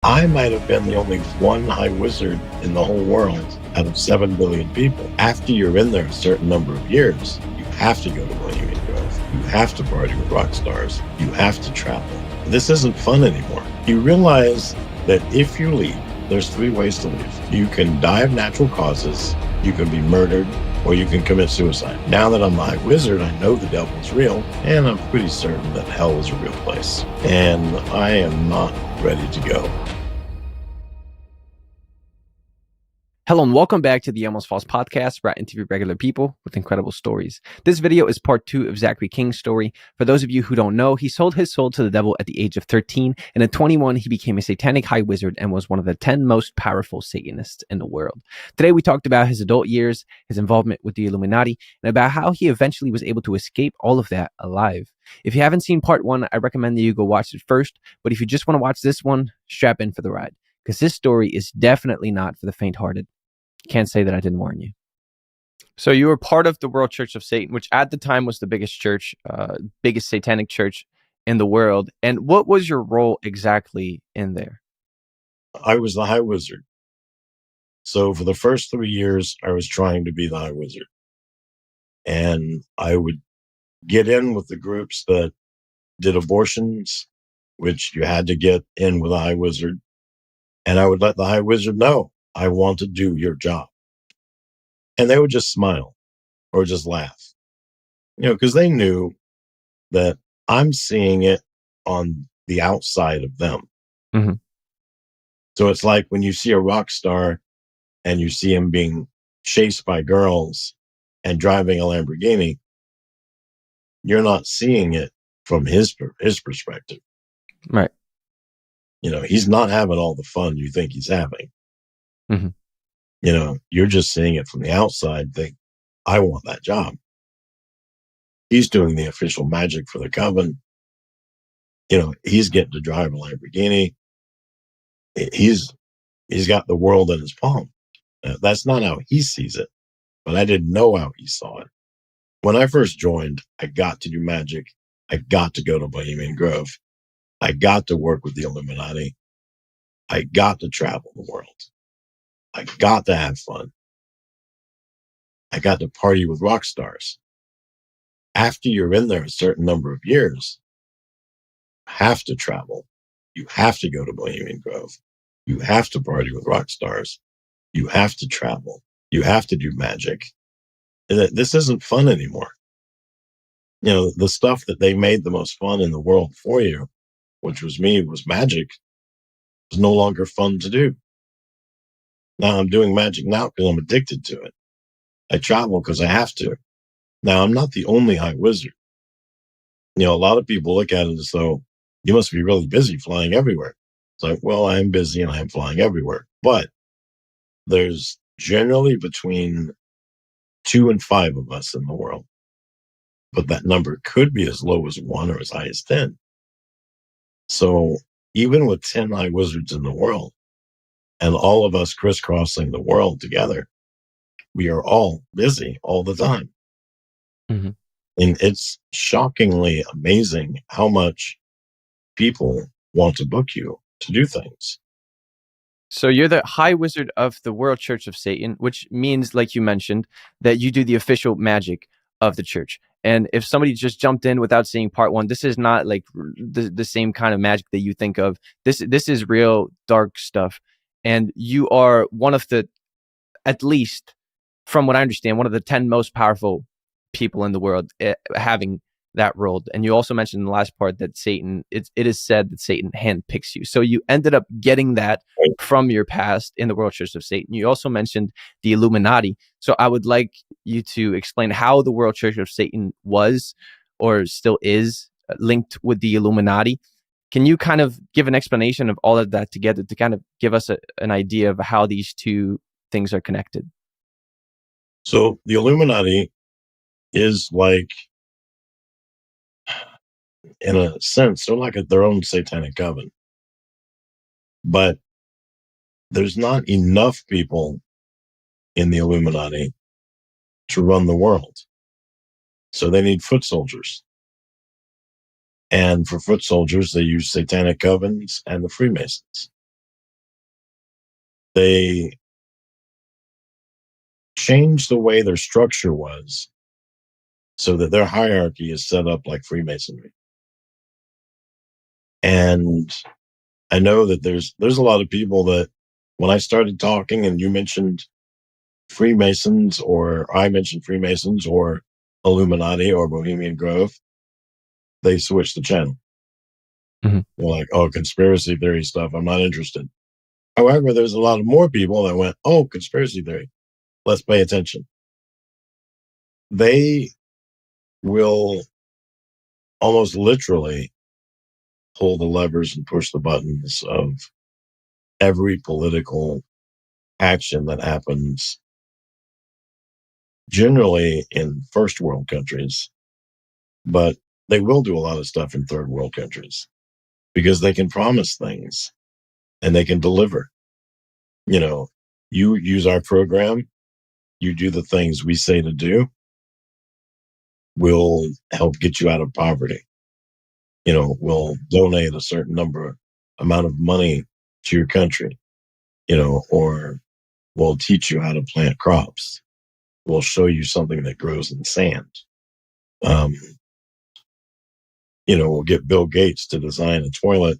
I might have been the only one high wizard in the whole world out of 7 billion people. After you're in there a certain number of years, you have to go to Bohemian Grove. You have to party with rock stars. You have to travel. This isn't fun anymore. You realize that if you leave, there's 3 ways to leave. You can die of natural causes, you can be murdered, or you can commit suicide. Now that I'm the high wizard, I know the devil's real, and I'm pretty certain that hell is a real place. And I am not ready to go. Hello and welcome back to the Almost False podcast, where I interview regular people with incredible stories. This video is part 2 of Zachary King's story. For those of you who don't know, he sold his soul to the devil at the age of 13, and at 21, he became a satanic high wizard and was one of the 10 most powerful Satanists in the world. Today, we talked about his adult years, his involvement with the Illuminati, and about how he eventually was able to escape all of that alive. If you haven't seen part 1, I recommend that you go watch it first, but if you just want to watch this one, strap in for the ride, because this story is definitely not for the faint-hearted. Can't say that I didn't warn you. So you were part of the World Church of Satan, which at the time was the biggest church, biggest satanic church in the world. And what was your role exactly in there? I was the high wizard. So for the first 3 years, I was trying to be the high wizard. And I would get in with the groups that did abortions, which you had to get in with a high wizard. And I would let the high wizard know, I want to do your job. And they would just smile or just laugh, because they knew that I'm seeing it on the outside of them. Mm-hmm. So it's like when you see a rock star and you see him being chased by girls and driving a Lamborghini, you're not seeing it from his perspective. Right. He's not having all the fun you think he's having. Mm-hmm. You're just seeing it from the outside, think, I want that job. He's doing the official magic for the coven. He's getting to drive a Lamborghini. He's got the world in his palm. That's not how he sees it, but I didn't know how he saw it. When I first joined, I got to do magic. I got to go to Bohemian Grove. I got to work with the Illuminati. I got to travel the world. I got to have fun. I got to party with rock stars. After you're in there a certain number of years, you have to travel. You have to go to Bohemian Grove. You have to party with rock stars. You have to travel. You have to do magic. This isn't fun anymore. The stuff that they made the most fun in the world for you, which was magic, was no longer fun to do. Now I'm doing magic now because I'm addicted to it. I travel because I have to. Now I'm not the only high wizard. A lot of people look at it as though you must be really busy flying everywhere. It's like, well, I'm busy and I'm flying everywhere. But there's generally between 2 and 5 of us in the world. But that number could be as low as 1 or as high as 10. So even with 10 high wizards in the world and all of us crisscrossing the world together, we are all busy all the time. Mm-hmm. And it's shockingly amazing how much people want to book you to do things. So you're the high wizard of the World Church of Satan, which means, like you mentioned, that you do the official magic of the church. And if somebody just jumped in without seeing part 1, this is not like the same kind of magic that you think of. This is real dark stuff. And you are one of the, at least from what I understand, one of the 10 most powerful people in the world having that role. And you also mentioned in the last part that it is said that Satan handpicks you. So you ended up getting that from your past in the World Church of Satan. You also mentioned the Illuminati. So I would like you to explain how the World Church of Satan was or still is linked with the Illuminati. Can you kind of give an explanation of all of that together to kind of give us an idea of how these two things are connected? So the Illuminati is like, in a sense, they're like their own satanic coven. But there's not enough people in the Illuminati to run the world. So they need foot soldiers. And for foot soldiers, they use satanic covens and the Freemasons. they changed the way their structure was so that their hierarchy is set up like Freemasonry. And I know that there's a lot of people that when I started talking and you mentioned Freemasons, or I mentioned Freemasons or Illuminati or Bohemian Grove, they switched the channel. Mhm. They're like, oh, conspiracy theory stuff, I'm not interested. However, there's a lot of more people that went, oh, conspiracy theory, let's pay attention. They will almost literally pull the levers and push the buttons of every political action that happens generally in first world countries, but they will do a lot of stuff in third world countries because they can promise things and they can deliver. You know, you use our program, you do the things we say to do, we'll help get you out of poverty. You know, we'll donate a certain amount of money to your country, you know, or we'll teach you how to plant crops. We'll show you something that grows in sand. Um, you know, we'll get Bill Gates to design a toilet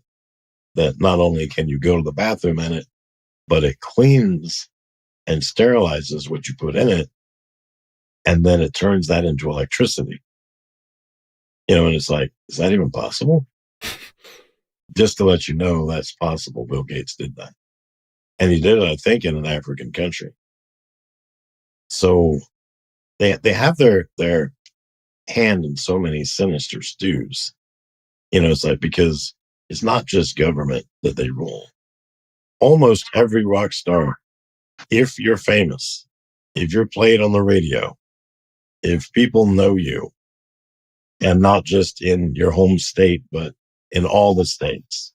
that not only can you go to the bathroom in it, but it cleans and sterilizes what you put in it. And then it turns that into electricity. You know, and it's like, is that even possible? Just to let you know, that's possible. Bill Gates did that. And he did it, I think, in an African country. So they have their hand in so many sinister stews. You know, it's like, because it's not just government that they rule. Almost every rock star, if you're famous, if you're played on the radio, if people know you, and not just in your home state, but in all the states,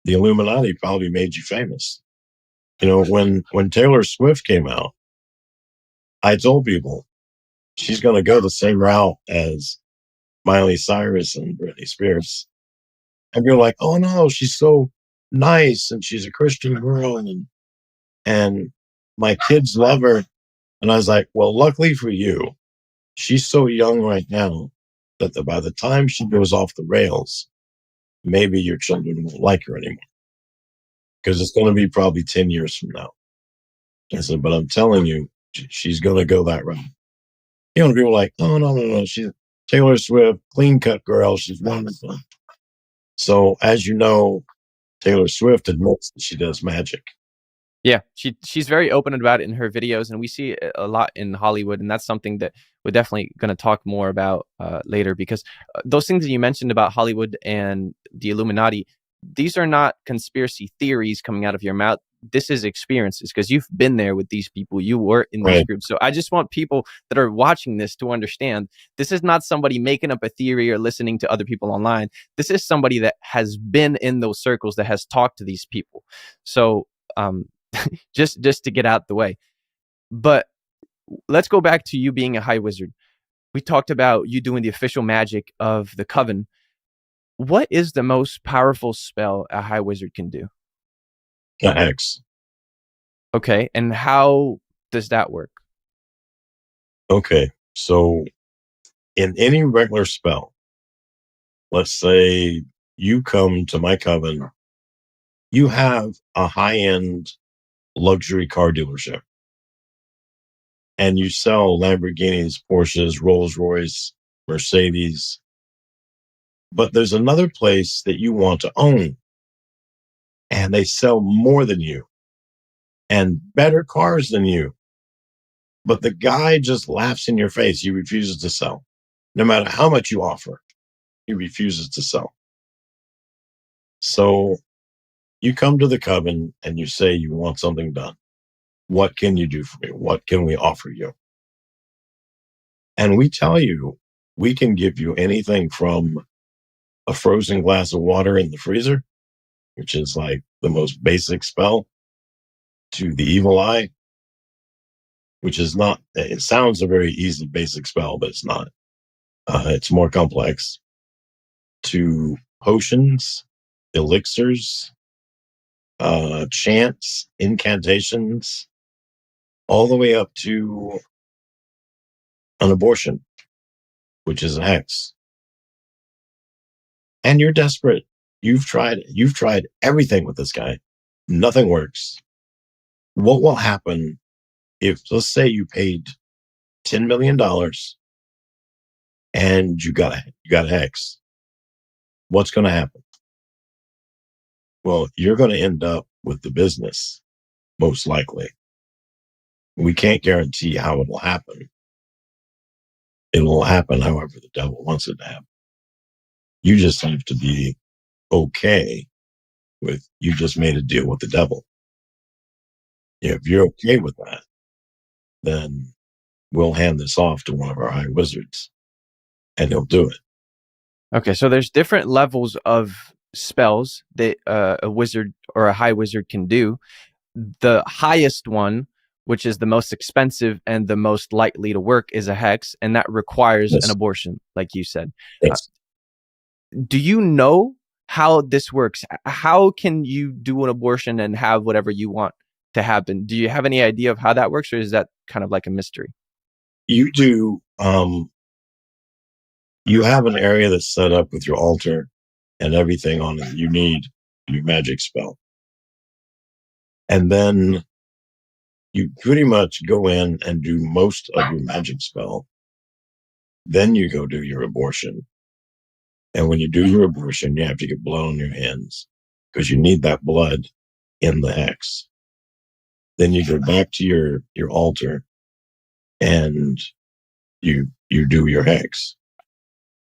the Illuminati probably made you famous. You know, when Taylor Swift came out, I told people she's going to go the same route as Miley Cyrus and Britney Spears. And you're like, oh no, she's so nice and she's a Christian girl and my kids love her. And I was like, well, luckily for you, she's so young right now that by the time she goes off the rails, maybe your children won't like her anymore because it's going to be probably 10 years from now. I said, but I'm telling you, she's going to go that route. You know, people are like, oh, no. She's Taylor Swift, clean cut girl. She's wonderful. So, as you know, Taylor Swift admits that she does magic. Yeah, she's very open about it in her videos, and we see it a lot in Hollywood, and that's something that we're definitely going to talk more about later, because those things that you mentioned about Hollywood and the Illuminati, these are not conspiracy theories coming out of your mouth. This is experiences, because you've been there with these people. You were in these Right. groups. So I just want people that are watching this to understand this is not somebody making up a theory or listening to other people online. This is somebody that has been in those circles, that has talked to these people. So just to get out the way. But let's go back to you being a high wizard. We talked about you doing the official magic of the coven. What is the most powerful spell a high wizard can do? A hex. Okay, and how does that work? Okay. So, in any regular spell, let's say you come to my coven, you have a high end luxury car dealership and you sell Lamborghinis, Porsches, Rolls Royce, Mercedes. But there's another place that you want to own and they sell more than you and better cars than you. But the guy just laughs in your face. He refuses to sell. No matter how much you offer, he refuses to sell. So you come to the coven and you say you want something done. What can you do for me? What can we offer you? And we tell you, we can give you anything from a frozen glass of water in the freezer, which is like the most basic spell, to the evil eye, which is not, it sounds a very easy, basic spell, but it's not. It's more complex, to potions, elixirs, chants, incantations, all the way up to an abortion, which is a hex. And you're desperate. You've tried everything with this guy. Nothing works. What will happen if, let's say, you paid $10 million and you got a hex? What's going to happen? Well, you're going to end up with the business, most likely. We can't guarantee how it'll happen. It'll happen however the devil wants it to happen. You just have to be okay with, you just made a deal with the devil. If you're okay with that, then we'll hand this off to one of our high wizards and he'll do it. Okay, so there's different levels of spells that a wizard or a high wizard can do. The highest one, which is the most expensive and the most likely to work, is a hex, and that requires an abortion, like you said. Yes. Do you know how this works? How can you do an abortion and have whatever you want to happen? Do you have any idea of how that works, or is that kind of like a mystery? You do. You have an area that's set up with your altar and everything on it you need your magic spell. And then you pretty much go in and do most of your magic spell. Then you go do your abortion. And when you do your abortion, you have to get blood on your hands because you need that blood in the hex. Then you go back to your altar and you do your hex.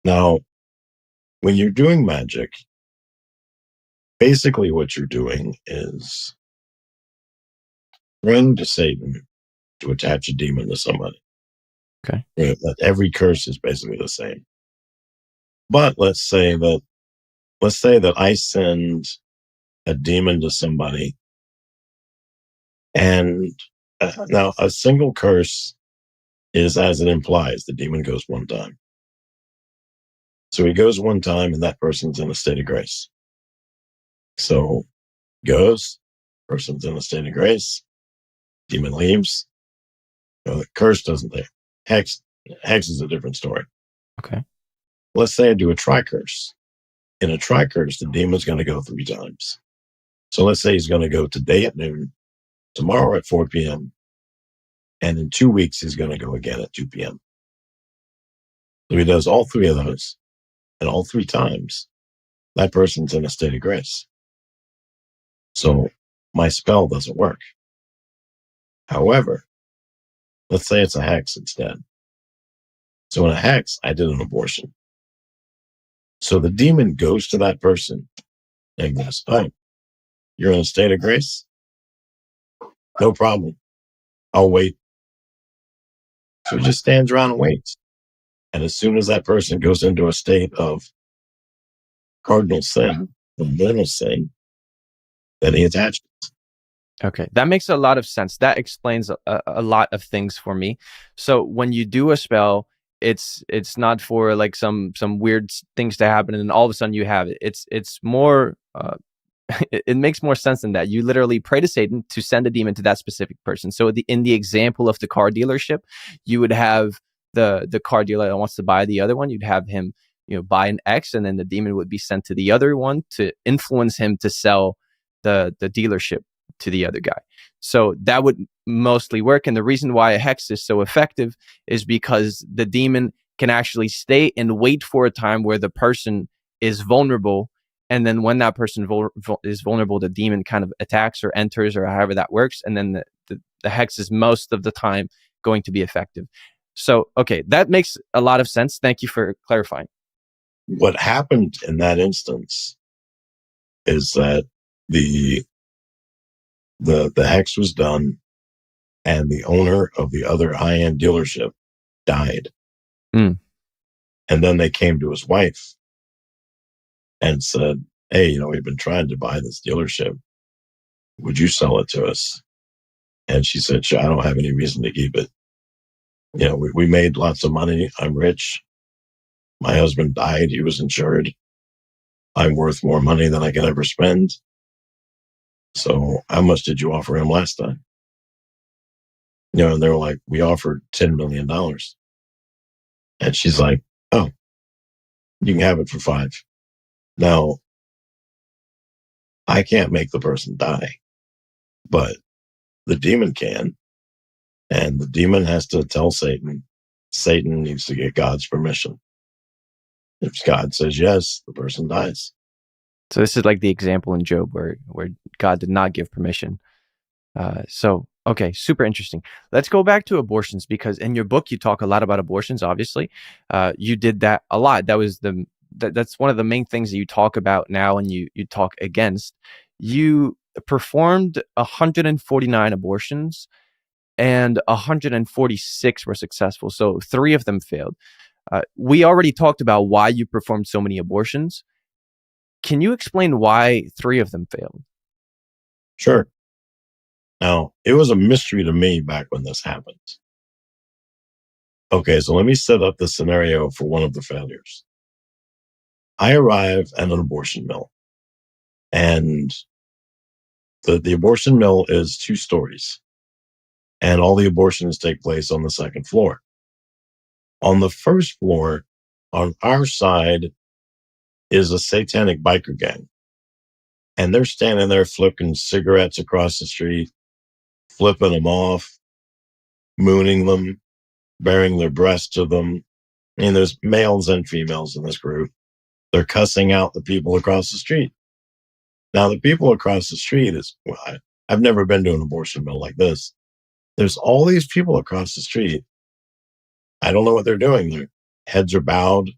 Now, when you're doing magic, basically what you're doing is praying to Satan to attach a demon to somebody. Okay. Every curse is basically the same. But let's say that I send a demon to somebody, and now a single curse is as it implies. The demon goes one time. So he goes one time and that person's in a state of grace. So goes, person's in a state of grace, demon leaves. The curse doesn't there. Hex is a different story. Okay. Let's say I do a tri-curse. In a tri-curse, the demon's going to go 3 times. So let's say he's going to go today at noon, tomorrow at 4 p.m., and in 2 weeks, he's going to go again at 2 p.m. So he does all 3 of those, and all 3 times, that person's in a state of grace. So my spell doesn't work. However, let's say it's a hex instead. So in a hex, I did an abortion. So the demon goes to that person and goes, "Oh, you're in a state of grace? No problem. I'll wait." So he just stands around and waits. And as soon as that person goes into a state of cardinal sin, or mortal sin, then he attaches. Okay, that makes a lot of sense. That explains a lot of things for me. So when you do a spell, it's not for like some weird things to happen, and then all of a sudden you have it. It's more. It makes more sense than that. You literally pray to Satan to send a demon to that specific person. So in the example of the car dealership, you would have the car dealer that wants to buy the other one. You'd have him, buy an X, and then the demon would be sent to the other one to influence him to sell the dealership to the other guy. So that would mostly work. And the reason why a hex is so effective is because the demon can actually stay and wait for a time where the person is vulnerable. And then when that person is vulnerable, the demon kind of attacks or enters or however that works. And then the hex is most of the time going to be effective. So, okay, that makes a lot of sense. Thank you for clarifying. What happened in that instance is that the hex was done and the owner of the other high-end dealership died. Mm. And then they came to his wife and said, "Hey, we've been trying to buy this dealership. Would you sell it to us?" And she said, "Sure, I don't have any reason to keep it. We made lots of money. I'm rich. My husband died. He was insured. I'm worth more money than I can ever spend. So how much did you offer him last time? And they were like, we offered $10 million. And she's like, oh, you can have it for 5. Now, I can't make the person die, but the demon can. And the demon has to tell Satan needs to get God's permission. If God says yes, the person dies. So this is like the example in Job where God did not give permission. Okay, super interesting. Let's go back to abortions, because in your book you talk a lot about abortions. Obviously, you did that a lot. That's one of the main things that you talk about now, and you talk against. You performed 149 abortions, and 146 were successful. So 3 of them failed. We already talked about why you performed so many abortions. Can you explain why 3 of them failed? Sure. Now, it was a mystery to me back when this happened. Okay, so let me set up the scenario for one of the failures. I arrive at an abortion mill, and the abortion mill is 2 stories, and all the abortions take place on the 2nd floor. On the 1st floor, on our side, is a satanic biker gang. And they're standing there flipping cigarettes across the street, flipping them off, mooning them, baring their breasts to them. And there's males and females in this group. They're cussing out the people across the street. Now, the people across the street I've never been to an abortion mill like this. There's all these people across the street. I don't know what they're doing. Their heads are bowed,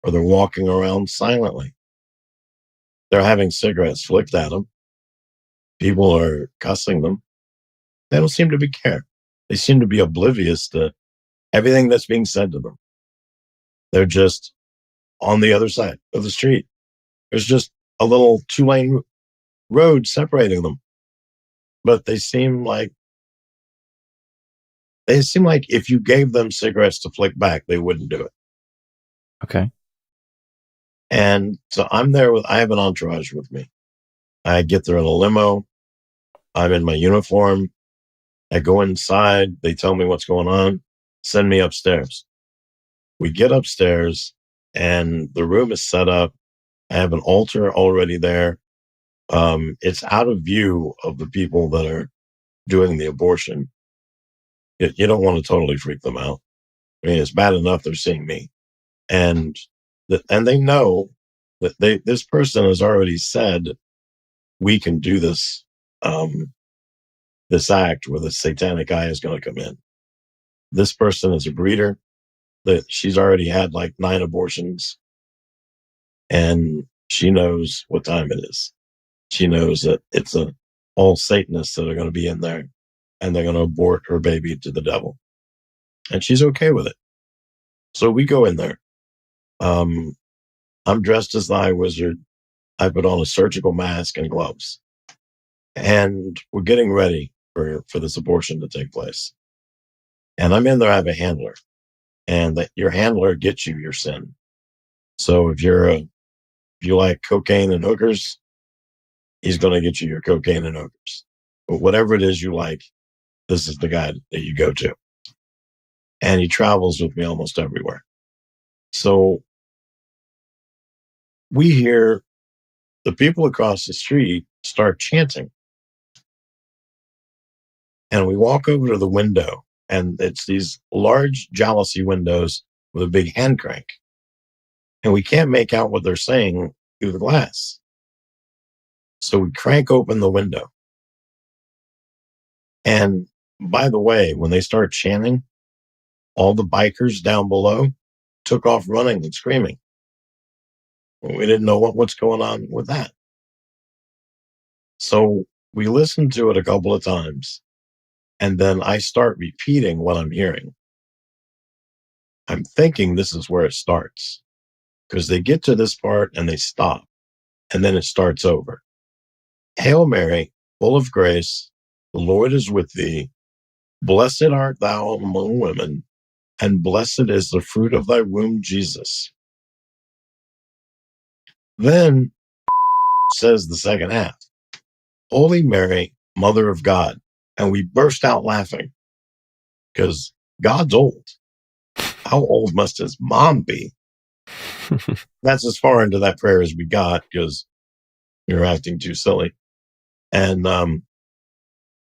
or they're walking around silently. They're having cigarettes flicked at them. People are cussing them. They don't seem to be care. They seem to be oblivious to everything that's being said to them. They're just on the other side of the street. There's just a little 2-lane road separating them. But they seem like if you gave them cigarettes to flick back, they wouldn't do it. Okay. And so I have an entourage with me. I get there in a limo. I'm in my uniform. I go inside. They tell me what's going on, send me upstairs. We get upstairs, and the room is set up. I have an altar already there. It's out of view of the people that are doing the abortion. You don't want to totally freak them out. I mean, it's bad enough they're seeing me. And they know that this person has already said, we can do this, this act where the satanic eye is going to come in. This person is a breeder, that she's already had like 9 abortions, and she knows what time it is. She knows that it's all Satanists that are going to be in there, and they're going to abort her baby to the devil. And she's okay with it. So we go in there. I'm dressed as the Eye Wizard. I put on a surgical mask and gloves. And we're getting ready for this abortion to take place. And I'm in there, I have a handler. And your handler gets you your sin. So if you like cocaine and hookers, he's going to get you your cocaine and hookers. But whatever it is you like, this is the guy that you go to. And he travels with me almost everywhere. So we hear the people across the street start chanting. And we walk over to the window, and it's these large jalousie windows with a big hand crank. And we can't make out what they're saying through the glass. So we crank open the window. And by the way, when they start chanting, all the bikers down below took off running and screaming. We didn't know what's going on with that. So we listened to it a couple of times, and then I start repeating what I'm hearing. I'm thinking this is where it starts, because they get to this part and they stop, and then it starts over. Hail Mary, full of grace, the Lord is with thee. Blessed art thou among women, and blessed is the fruit of thy womb, Jesus. Then says the second half. Holy Mary, Mother of God. And we burst out laughing because God's old. How old must his mom be? That's as far into that prayer as we got because we were acting too silly. And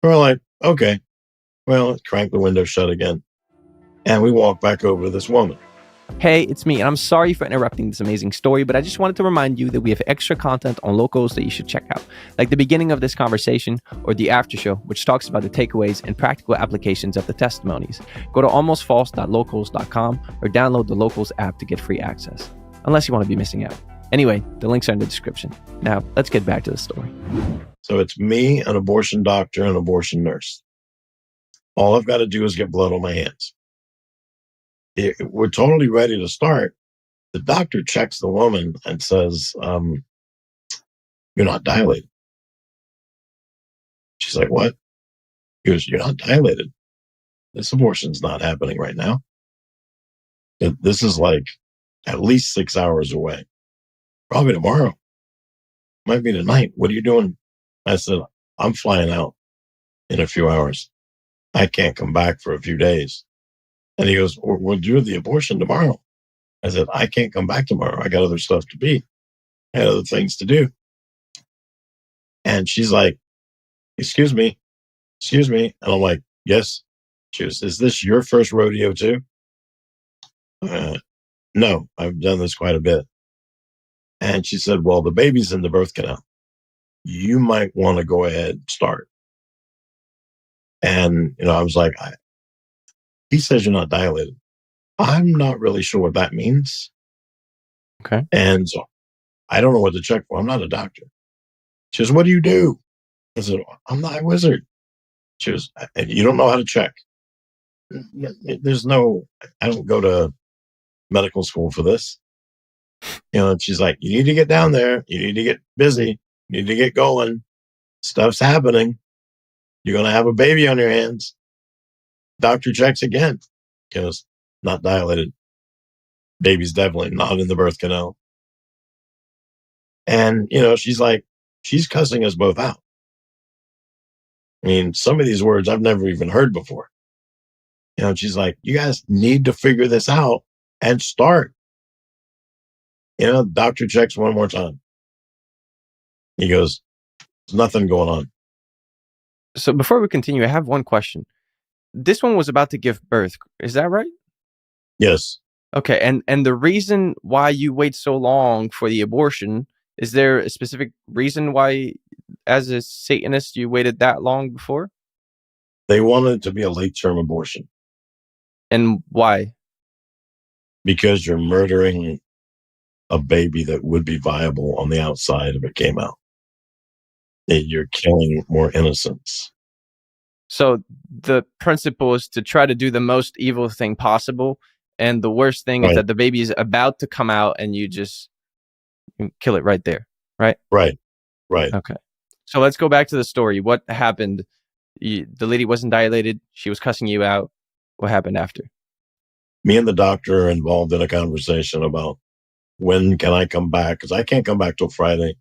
we're like, okay, well, crank the window shut again. And we walk back over to this woman. Hey, it's me, and I'm sorry for interrupting this amazing story, but I just wanted to remind you that we have extra content on Locals that you should check out, like the beginning of this conversation or the after show, which talks about the takeaways and practical applications of the testimonies. Go to almostfalse.locals.com or download the Locals app to get free access, unless you want to be missing out. Anyway, the links are in the description. Now, let's get back to the story. So it's me, an abortion doctor, and an abortion nurse. All I've got to do is get blood on my hands. We're totally ready to start. The doctor checks the woman and says, you're not dilated. She's like, what? He goes, you're not dilated. This abortion's not happening right now. This is like at least 6 hours away. Probably tomorrow. Might be tonight. What are you doing? I said, I'm flying out in a few hours. I can't come back for a few days. And he goes, we'll do the abortion tomorrow. I said, I can't come back tomorrow. I got other stuff to be. I had other things to do. And she's like, excuse me. And I'm like, yes. She goes, is this your first rodeo too? No, I've done this quite a bit. And she said, well, the baby's in the birth canal. You might want to go ahead and start. And, I was like, he says you're not dilated. I'm not really sure what that means. Okay. And so I don't know what to check for. I'm not a doctor. She goes, what do you do? I said, I'm not a wizard. She goes, and you don't know how to check. There's no, I don't go to medical school for this. And she's like, you need to get down there. You need to get busy. You need to get going. Stuff's happening. You're going to have a baby on your hands. Doctor checks again. Goes, not dilated. Baby's definitely not in the birth canal. And, she's cussing us both out. I mean, some of these words I've never even heard before. She's like, you guys need to figure this out and start. Doctor checks one more time. He goes, there's nothing going on. So before we continue, I have one question. This one was about to give birth. Is that right? Yes. Okay. And the reason why you wait so long for the abortion, is there a specific reason why, as a Satanist, you waited that long before? They wanted it to be a late-term abortion. And why? Because you're murdering a baby that would be viable on the outside if it came out. You're killing more innocents. So the principle is to try to do the most evil thing possible. And the worst thing is that the baby is about to come out and you just kill it right there, right? Right. Okay. So let's go back to the story. What happened? The lady wasn't dilated. She was cussing you out. What happened after? Me and the doctor are involved in a conversation about when can I come back? Because I can't come back till Friday,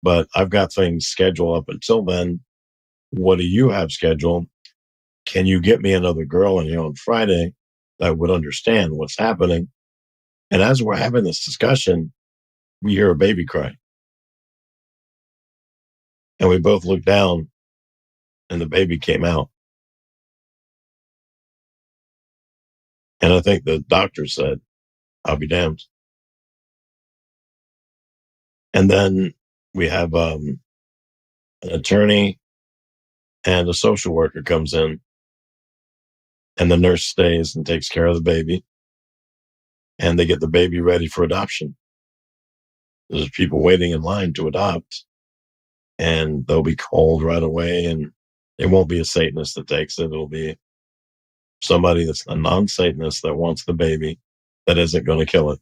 but I've got things scheduled up until then. What do you have scheduled? Can you get me another girl in here on Friday that would understand what's happening? And as we're having this discussion, we hear a baby cry. And we both look down and the baby came out. And I think the doctor said, I'll be damned. And then we have an attorney and a social worker comes in, and the nurse stays and takes care of the baby. And they get the baby ready for adoption. There's people waiting in line to adopt, and they'll be called right away. And it won't be a Satanist that takes it. It'll be somebody that's a non-Satanist that wants the baby that isn't going to kill it.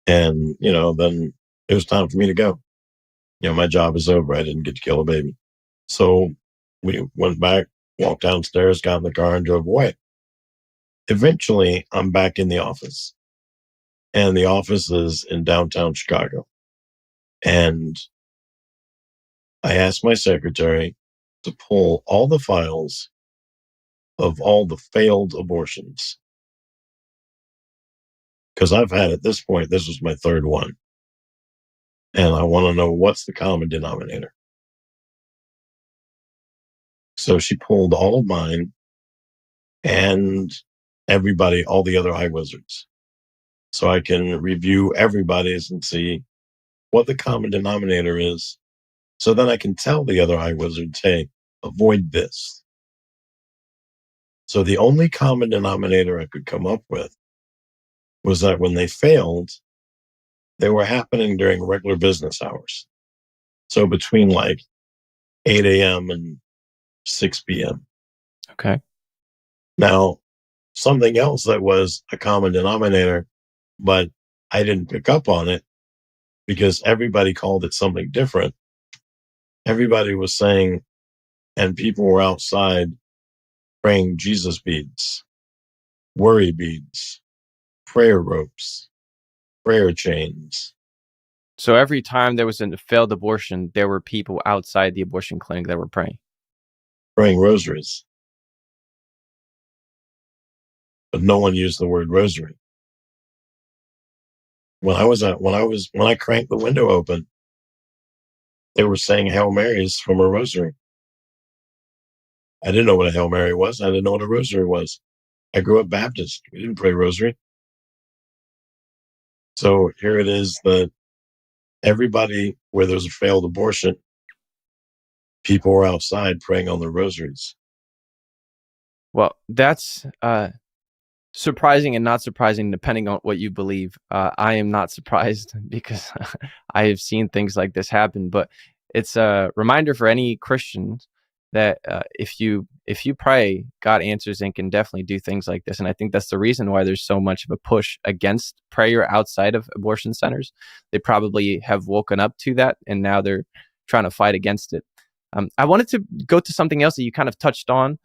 And, then it was time for me to go. My job is over. I didn't get to kill a baby. So we went back, walked downstairs, got in the car and drove away. Eventually, I'm back in the office. And the office is in downtown Chicago. And I asked my secretary to pull all the files of all the failed abortions. Because I've had at this point, this was my third one. And I want to know what's the common denominator. So she pulled all of mine and everybody, all the other high wizards. So I can review everybody's and see what the common denominator is. So then I can tell the other high wizards, hey, avoid this. So the only common denominator I could come up with was that when they failed, they were happening during regular business hours. So between like 8 a.m. and 6 p.m. Okay. Now, something else that was a common denominator, but I didn't pick up on it because everybody called it something different. Everybody was saying, and people were outside praying Jesus beads, worry beads, prayer ropes, prayer chains. So every time there was a failed abortion, there were people outside the abortion clinic that were praying. Praying rosaries. But no one used the word rosary. When I cranked the window open, they were saying Hail Marys from a rosary. I didn't know what a Hail Mary was. I didn't know what a rosary was. I grew up Baptist. We didn't pray rosary. So here it is that everybody where there's a failed abortion, people were outside praying on their rosaries. Well, that's surprising and not surprising, depending on what you believe. I am not surprised because I have seen things like this happen. But it's a reminder for any Christians that if you pray, God answers and can definitely do things like this. And I think that's the reason why there's so much of a push against prayer outside of abortion centers. They probably have woken up to that, and now they're trying to fight against it. I wanted to go to something else that you kind of touched on.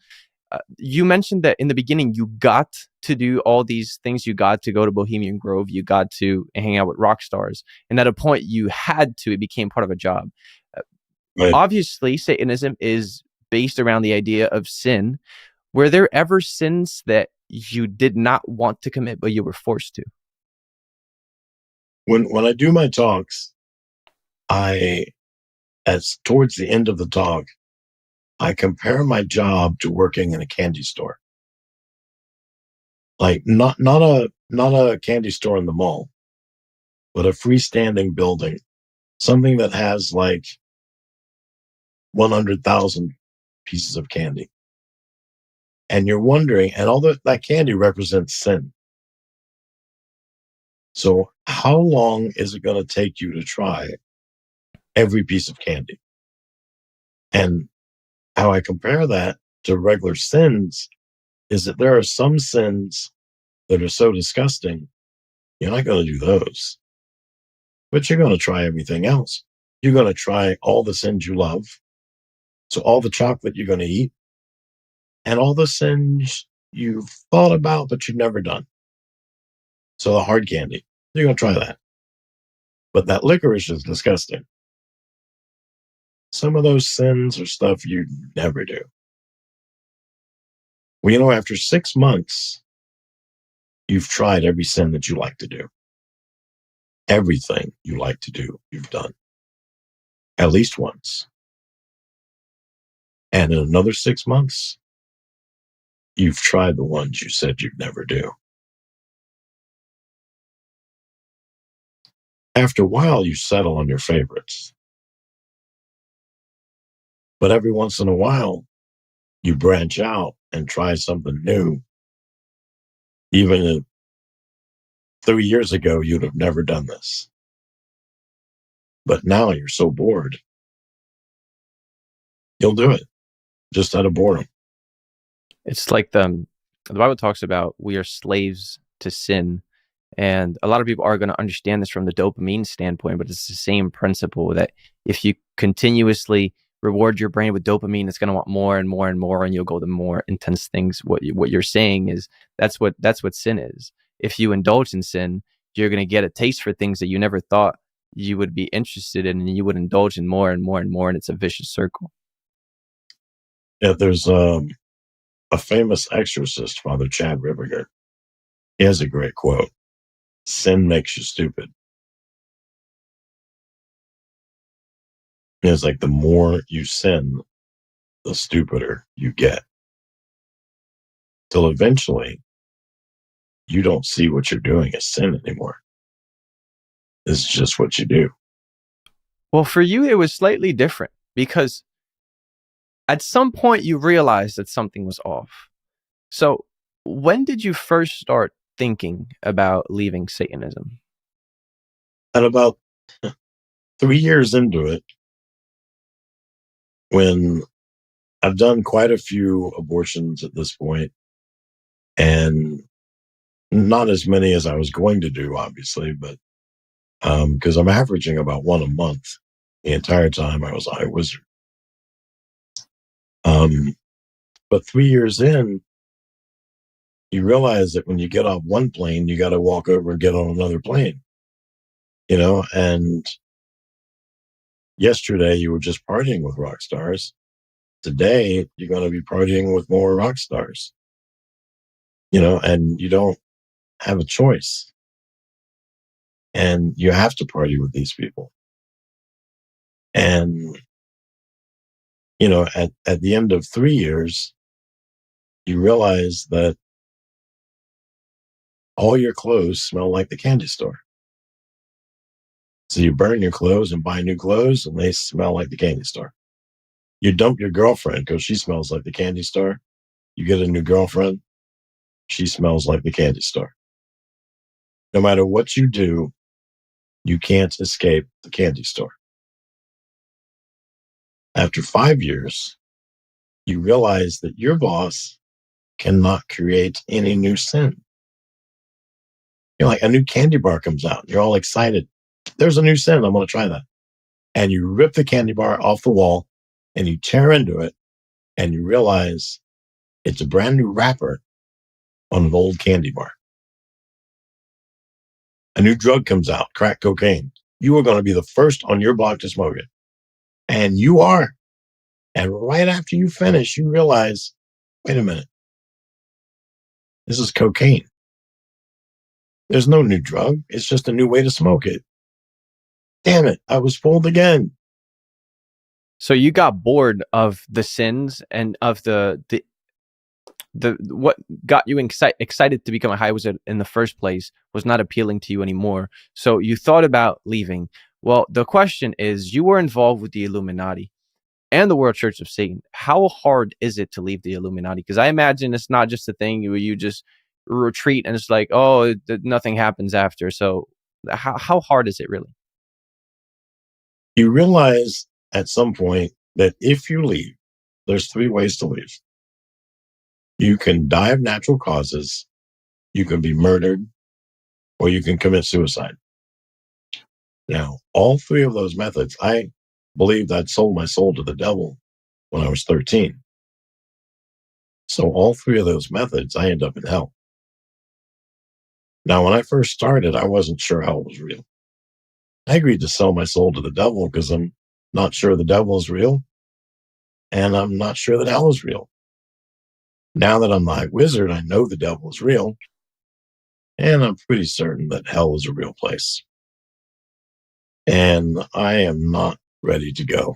You mentioned that in the beginning, you got to do all these things. You got to go to Bohemian Grove. You got to hang out with rock stars. And at a point, you had to. It became part of a job. Right. Obviously, Satanism is based around the idea of sin. Were there ever sins that you did not want to commit, but you were forced to? When I do my talks, as towards the end of the talk, I compare my job to working in a candy store. Like not a candy store in the mall, but a freestanding building, something that has like 100,000 pieces of candy. And you're wondering, and all that candy represents sin. So how long is it going to take you to try every piece of candy? And how I compare that to regular sins is that there are some sins that are so disgusting, you're not going to do those. But you're going to try everything else. You're going to try all the sins you love. So all the chocolate you're going to eat and all the sins you've thought about, but you've never done. So the hard candy, you're going to try that. But that licorice is disgusting. Some of those sins are stuff you never do. Well, after 6 months, you've tried every sin that you like to do. Everything you like to do, you've done. At least once. And in another 6 months, you've tried the ones you said you'd never do. After a while, you settle on your favorites. But every once in a while, you branch out and try something new. Even if 3 years ago, you'd have never done this. But now you're so bored, you'll do it just out of boredom. It's like the Bible talks about we are slaves to sin. And a lot of people are going to understand this from the dopamine standpoint, but it's the same principle that if you continuously reward your brain with dopamine, it's going to want more and more and more, and you'll go to more intense things. What you're saying is that's what sin is. If you indulge in sin, you're going to get a taste for things that you never thought you would be interested in, and you would indulge in more and more and more, and it's a vicious circle. Yeah, there's a famous exorcist, Father Chad Ripperger. He has a great quote: "Sin makes you stupid." It's like the more you sin, the stupider you get. Till eventually, you don't see what you're doing as sin anymore. It's just what you do. Well, for you, it was slightly different because at some point you realized that something was off. So, when did you first start thinking about leaving Satanism? And about 3 years into it, when I've done quite a few abortions at this point, and not as many as I was going to do, obviously, but because I'm averaging about one a month the entire time I was a high wizard. Um, but 3 years in, you realize that when you get off one plane, you got to walk over and get on another plane, and yesterday you were just partying with rock stars. Today you're going to be partying with more rock stars, and you don't have a choice. And you have to party with these people. And, at the end of 3 years, you realize that all your clothes smell like the candy store. So you burn your clothes and buy new clothes, and they smell like the candy store. You dump your girlfriend because she smells like the candy store. You get a new girlfriend, she smells like the candy store. No matter what you do, you can't escape the candy store. After 5 years, you realize that your boss cannot create any new sin. Like a new candy bar comes out. You're all excited. There's a new sin. I'm going to try that. And you rip the candy bar off the wall and you tear into it and you realize it's a brand new wrapper on an old candy bar. A new drug comes out, crack cocaine. You are going to be the first on your block to smoke it. And you are. And right after you finish, you realize, wait a minute, this is cocaine. There's no new drug. It's just a new way to smoke it. Damn it, I was fooled again. So you got bored of the sins and of the what got you excited to become a high wizard in the first place was not appealing to you anymore. So you thought about leaving. Well, the question is, you were involved with the Illuminati and the World Church of Satan. How hard is it to leave the Illuminati? Because I imagine it's not just a thing where you just retreat and it's like, oh, nothing happens after. So how hard is it really? You realize at some point that if you leave, there's 3 ways to leave. You can die of natural causes, you can be murdered, or you can commit suicide. Now, all 3 of those methods, I believed I'd sold my soul to the devil when I was 13. So all 3 of those methods, I end up in hell. Now, when I first started, I wasn't sure hell was real. I agreed to sell my soul to the devil because I'm not sure the devil is real, and I'm not sure that hell is real. Now that I'm the high wizard, I know the devil is real, and I'm pretty certain that hell is a real place. And I am not ready to go.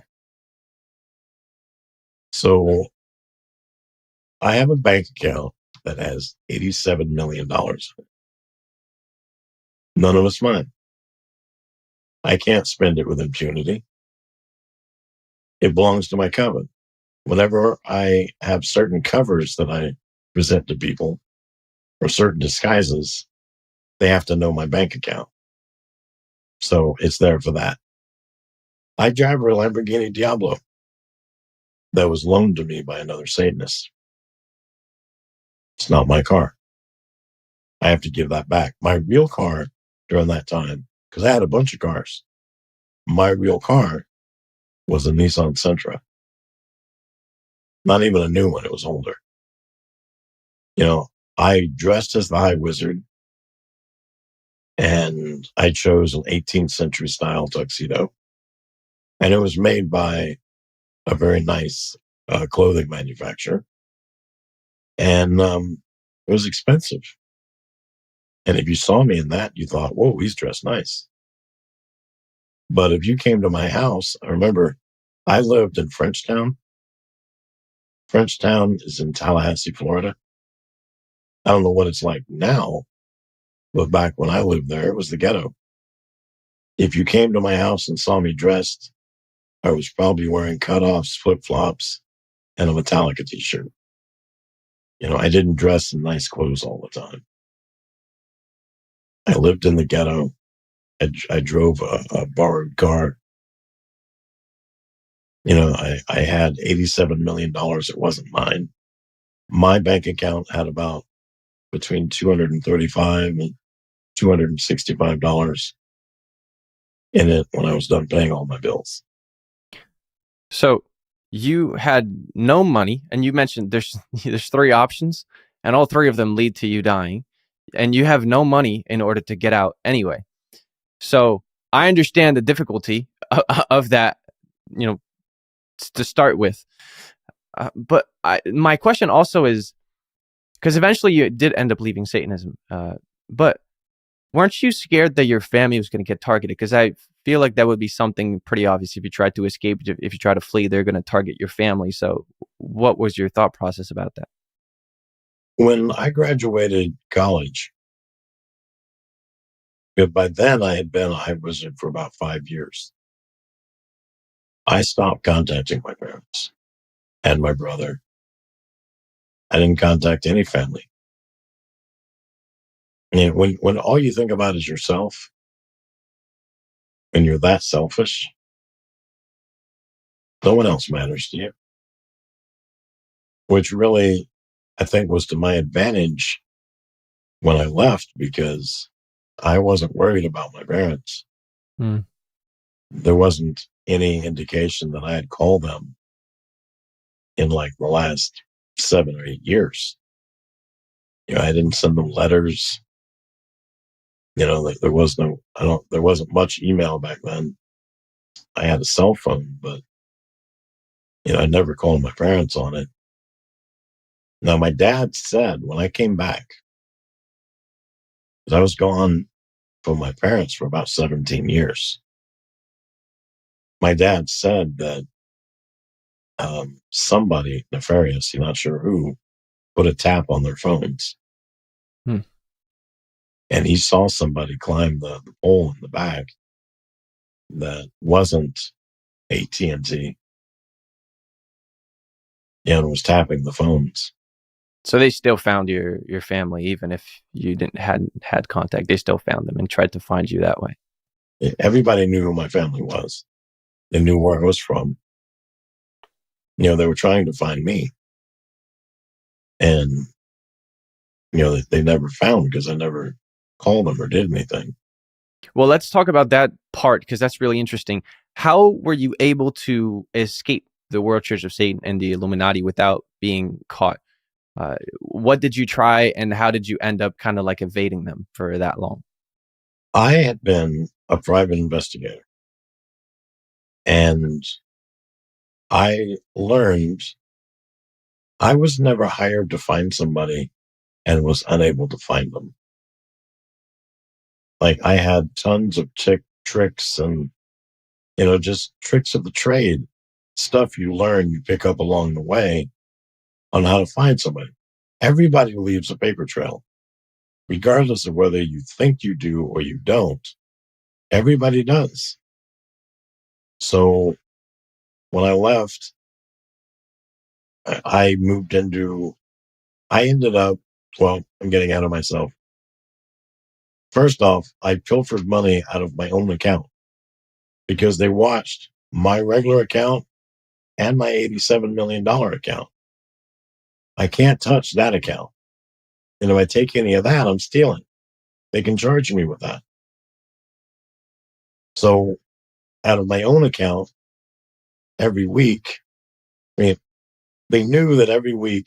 So I have a bank account that has $87 million. None of it's mine. I can't spend it with impunity. It belongs to my coven. Whenever I have certain covers that I present to people or certain disguises, they have to know my bank account. So it's there for that. I drive a Lamborghini Diablo that was loaned to me by another Satanist. It's not my car. I have to give that back. My real car during that time, because I had a bunch of cars, my real car was a Nissan Sentra. Not even a new one. It was older. I dressed as the high wizard. And I chose an 18th century style tuxedo. And it was made by a very nice clothing manufacturer. And it was expensive. And if you saw me in that, you thought, whoa, he's dressed nice. But if you came to my house, I remember I lived in Frenchtown. Frenchtown is in Tallahassee, Florida. I don't know what it's like now, but back when I lived there, it was the ghetto. If you came to my house and saw me dressed, I was probably wearing cutoffs, flip flops, and a Metallica t-shirt. I didn't dress in nice clothes all the time. I lived in the ghetto. I drove a borrowed car. I had $87 million. It wasn't mine. My bank account had about between $235 and $265 in it when I was done paying all my bills. So you had no money, and you mentioned there's three options, and all three of them lead to you dying, and you have no money in order to get out anyway. So I understand the difficulty of that, to start with. But my question also is, because eventually you did end up leaving Satanism, but weren't you scared that your family was going to get targeted? Because I feel like that would be something pretty obvious if you tried to escape. If you try to flee, they're going to target your family. So what was your thought process about that? When I graduated college, by then I had been a high wizard for about 5 years. I stopped contacting my parents and my brother. I didn't contact any family. And when all you think about is yourself, and you're that selfish, no one else matters to you. Which really, I think, was to my advantage when I left, because I wasn't worried about my parents. Mm. There wasn't any indication that I had called them in like the last 7 or 8 years. I didn't send them letters. There was there wasn't much email back then. I had a cell phone, but I never called my parents on it. Now, my dad said when I came back, because I was gone from my parents for about 17 years, my dad said that somebody nefarious, he's not sure who, put a tap on their phones. Hmm. And he saw somebody climb the pole in the back that wasn't AT&T and was tapping the phones. So they still found your family, even if you hadn't had contact. They still found them and tried to find you that way. Everybody knew who my family was. They knew where I was from. They were trying to find me. And, they never found, because I never called them or did anything. Well, let's talk about that part, because that's really interesting. How were you able to escape the World Church of Satan and the Illuminati without being caught? What did you try, and how did you end up kind of like evading them for that long? I had been a private investigator, and I learned I was never hired to find somebody and was unable to find them. Like, I had tons of tricks and, just tricks of the trade, stuff you learn, you pick up along the way on how to find somebody. Everybody leaves a paper trail, regardless of whether you think you do or you don't. Everybody does. So when I left, I moved into, I ended up, well, I'm getting out of myself. First off, I pilfered money out of my own account because they watched my regular account and my $87 million account. I can't touch that account. And if I take any of that, I'm stealing. They can charge me with that. So out of my own account, every week, I mean, they knew that every week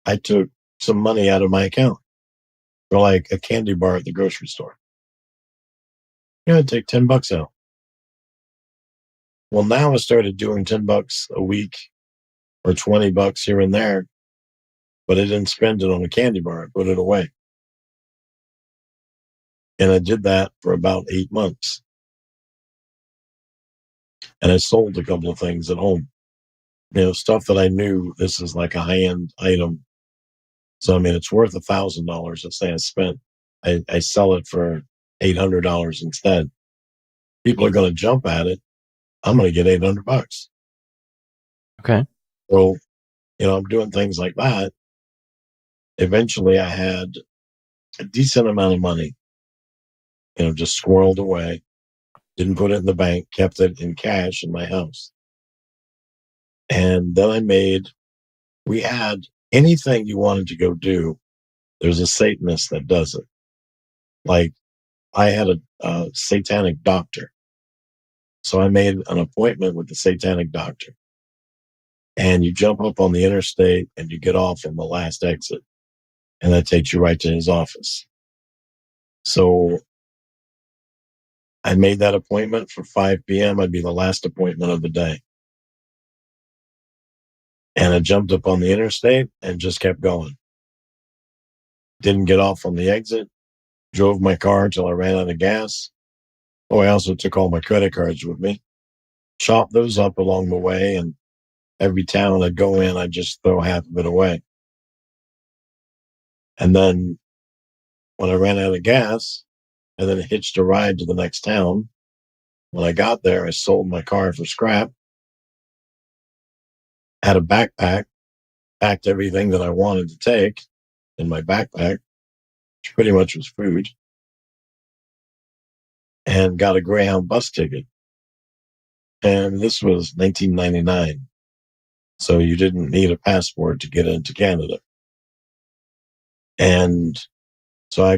I took some money out of my account for like a candy bar at the grocery store. I'd take $10 out. Well, now I started doing $10 a week or $20 here and there, but I didn't spend it on a candy bar. I put it away. And I did that for about 8 months. And I sold a couple of things at home. Stuff that I knew this is like a high-end item. So, I mean, it's worth $1,000. Let's say I spent, I sell it for $800 instead. People are going to jump at it. I'm going to get $800. Okay. So, I'm doing things like that. Eventually I had a decent amount of money, just squirreled away, didn't put it in the bank, kept it in cash in my house. And then we had anything you wanted to go do, there's a Satanist that does it. Like I had a satanic doctor. So I made an appointment with the satanic doctor. And you jump up on the interstate and you get off on the last exit. And that takes you right to his office. So I made that appointment for 5 p.m. I'd be the last appointment of the day. And I jumped up on the interstate and just kept going. Didn't get off on the exit. Drove my car until I ran out of gas. Oh, I also took all my credit cards with me. Chopped those up along the way. And every town I'd go in, I'd just throw half of it away. And then when I ran out of gas, and then hitched a ride to the next town. When I got there, I sold my car for scrap. Had a backpack, packed everything that I wanted to take in my backpack, which pretty much was food, and got a Greyhound bus ticket. And this was 1999. So you didn't need a passport to get into Canada. And so I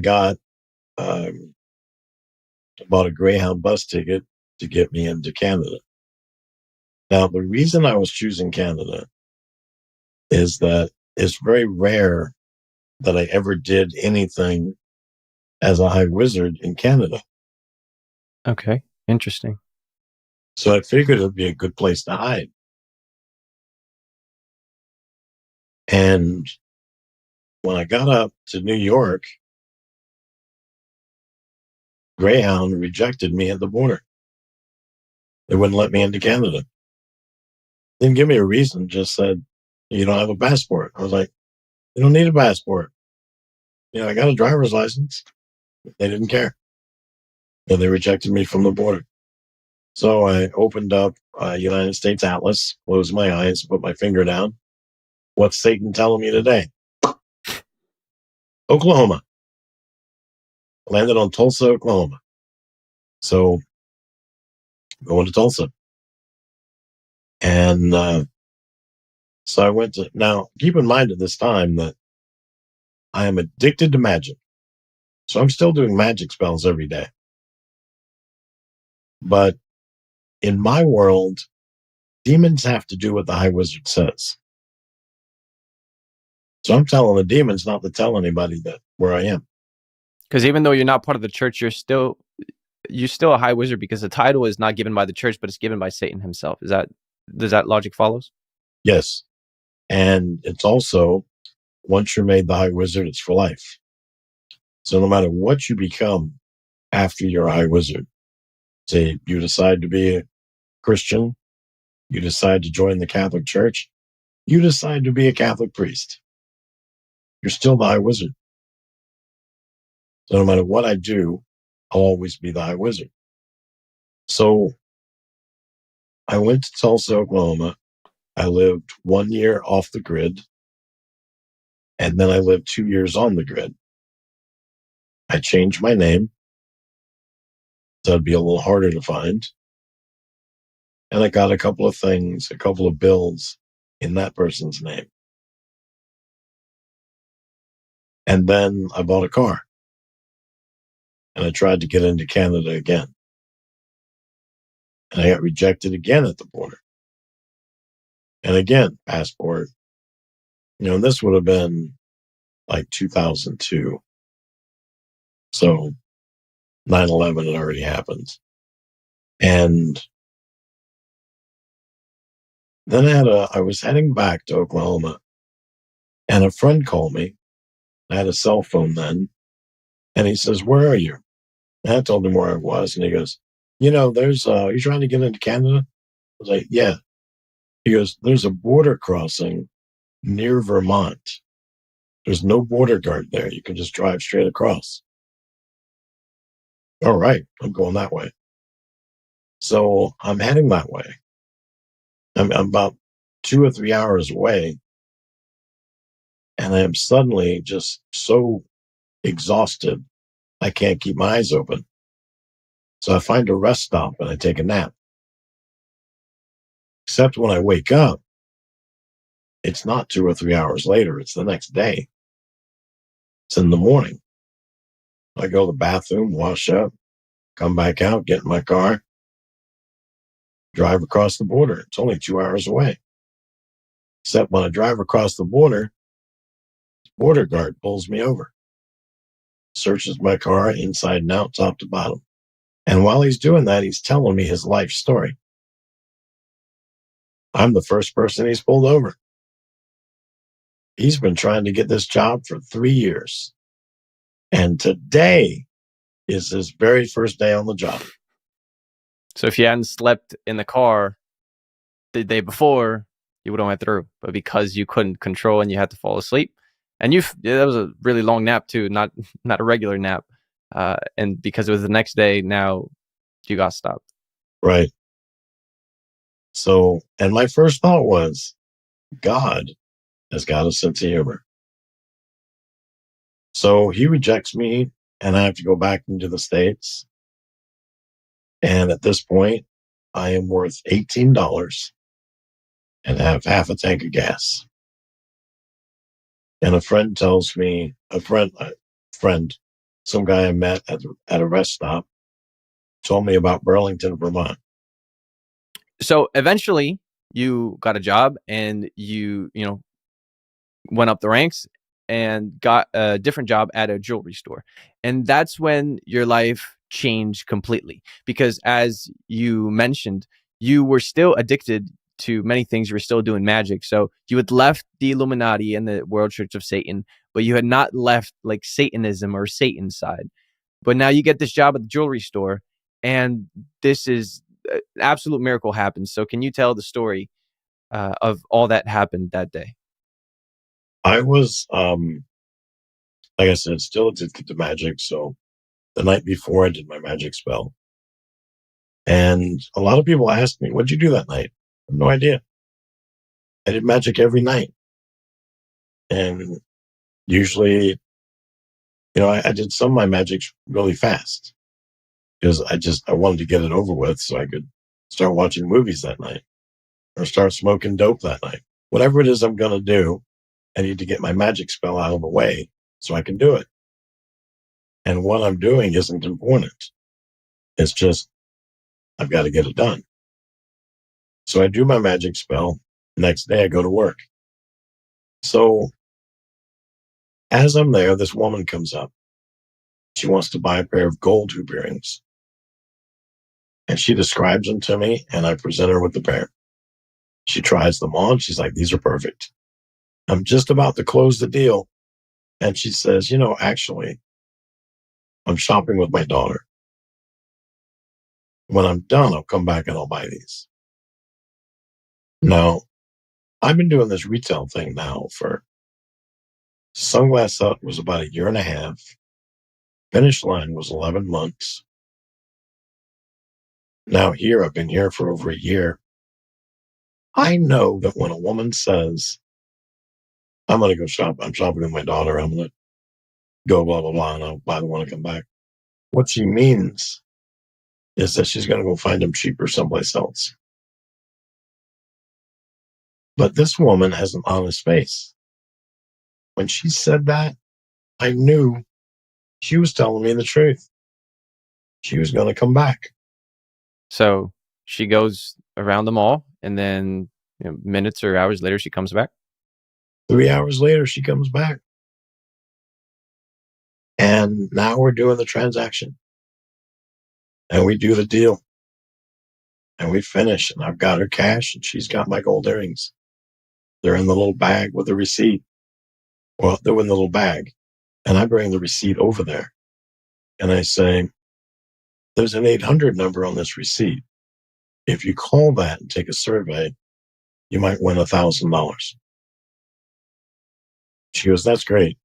bought a Greyhound bus ticket to get me into Canada. Now, the reason I was choosing Canada is that it's very rare that I ever did anything as a high wizard in Canada. Okay. Interesting. So I figured it'd be a good place to hide. And when I got up to New York, Greyhound rejected me at the border. They wouldn't let me into Canada. Didn't give me a reason, just said, you don't have a passport. I was like, you don't need a passport. I got a driver's license. They didn't care. And they rejected me from the border. So I opened up United States Atlas, closed my eyes, put my finger down. What's Satan telling me today? Oklahoma. Landed on Tulsa, Oklahoma. So going to Tulsa. And so I went to, now keep in mind at this time that I am addicted to magic. So I'm still doing magic spells every day. But in my world, demons have to do what the high wizard says. So I'm telling the demons not to tell anybody that where I am. Because even though you're not part of the church, you're still a high wizard because the title is not given by the church, but it's given by Satan himself. Does that logic follows? Yes. And it's also, once you're made the high wizard, it's for life. So no matter what you become after you're a high wizard, say you decide to be a Christian, you decide to join the Catholic Church, you decide to be a Catholic priest, you're still the high wizard. So no matter what I do, I'll always be the high wizard. So I went to Tulsa, Oklahoma. I lived 1 year off the grid, and then I lived 2 years on the grid. I changed my name, so it'd be a little harder to find. And I got a couple of bills in that person's name. And then I bought a car. And I tried to get into Canada again. And I got rejected again at the border. And again, passport. And this would have been like 2002. So 9/11 had already happened. And then I was heading back to Oklahoma, and a friend called me. I had a cell phone then, and he says, "Where are you?" And I told him where I was, and he goes, there's you trying to get into Canada? I was like, yeah. He goes, there's a border crossing near Vermont. There's no border guard there. You can just drive straight across. All right, I'm going that way. So I'm heading that way. I'm about 2 or 3 hours away, and I am suddenly just so exhausted, I can't keep my eyes open. So I find a rest stop and I take a nap. Except when I wake up, it's not 2 or 3 hours later. It's the next day. It's in the morning. I go to the bathroom, wash up, come back out, get in my car, drive across the border. It's only 2 hours away. Except when I drive across the border, the border guard pulls me over, searches my car inside and out, top to bottom. And while he's doing that, he's telling me his life story. I'm the first person he's pulled over. He's been trying to get this job for 3 years. And today is his very first day on the job. So if you hadn't slept in the car the day before, you would have went through. But because you couldn't control and you had to fall asleep, and that was a really long nap too, not a regular nap. And because it was the next day, now you got stopped. Right. So, and my first thought was, God has got a sense of humor. So he rejects me, and I have to go back into the States. And at this point, I am worth $18 and have half a tank of gas. And a friend tells me, some guy I met at a rest stop, told me about Burlington, Vermont. So eventually you got a job and you went up the ranks and got a different job at a jewelry store. And that's when your life changed completely. Because as you mentioned, you were still addicted to many things. You were still doing magic. So you had left the Illuminati and the World Church of Satan, but you had not left like Satanism or Satan's side. But now you get this job at the jewelry store, and this is an absolute miracle happens. So can you tell the story of all that happened that day? I was, like I said, still addicted to magic. So the night before I did my magic spell, and a lot of people asked me, "What'd you do that night?" I have no idea. I did magic every night. And usually, I did some of my magics really fast because I wanted to get it over with so I could start watching movies that night or start smoking dope that night. Whatever it is I'm going to do, I need to get my magic spell out of the way so I can do it. And what I'm doing isn't important. It's just, I've got to get it done. So I do my magic spell. Next day I go to work. So as I'm there, this woman comes up. She wants to buy a pair of gold hoop earrings. And she describes them to me, and I present her with the pair. She tries them on. She's like, these are perfect. I'm just about to close the deal. And she says, actually, I'm shopping with my daughter. When I'm done, I'll come back and I'll buy these. Now, I've been doing this retail thing now for Sunglass Hut was about a year and a half. Finish Line was 11 months. Now here, I've been here for over a year. I know that when a woman says, I'm going to go shop, I'm shopping with my daughter, I'm going to go blah, blah, blah, and I'll buy the one and come back. What she means is that she's going to go find them cheaper someplace else. But this woman has an honest face. When she said that, I knew she was telling me the truth. She was going to come back. So she goes around the mall, and then minutes or hours later, she comes back. 3 hours later, she comes back. And now we're doing the transaction. And we do the deal. And we finish, and I've got her cash, and she's got my gold earrings. They're in the little bag with the receipt. Well, they're in the little bag. And I bring the receipt over there. And I say, there's an 800 number on this receipt. If you call that and take a survey, you might win $1,000. She goes, that's great.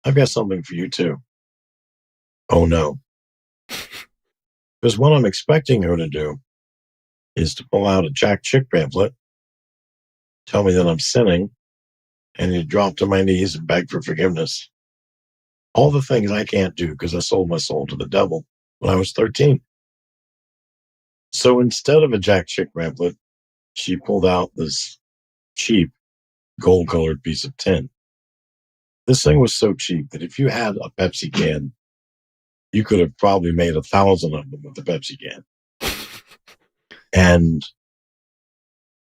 I've got something for you too. Oh no. Because what I'm expecting her to do is to pull out a Jack Chick pamphlet, tell me that I'm sinning, and to drop to my knees and beg for forgiveness. All the things I can't do because I sold my soul to the devil when I was 13. So instead of a Jack Chick pamphlet, she pulled out this cheap gold-colored piece of tin. This thing was so cheap that if you had a Pepsi can, you could have probably made 1,000 of them with the Pepsi can. And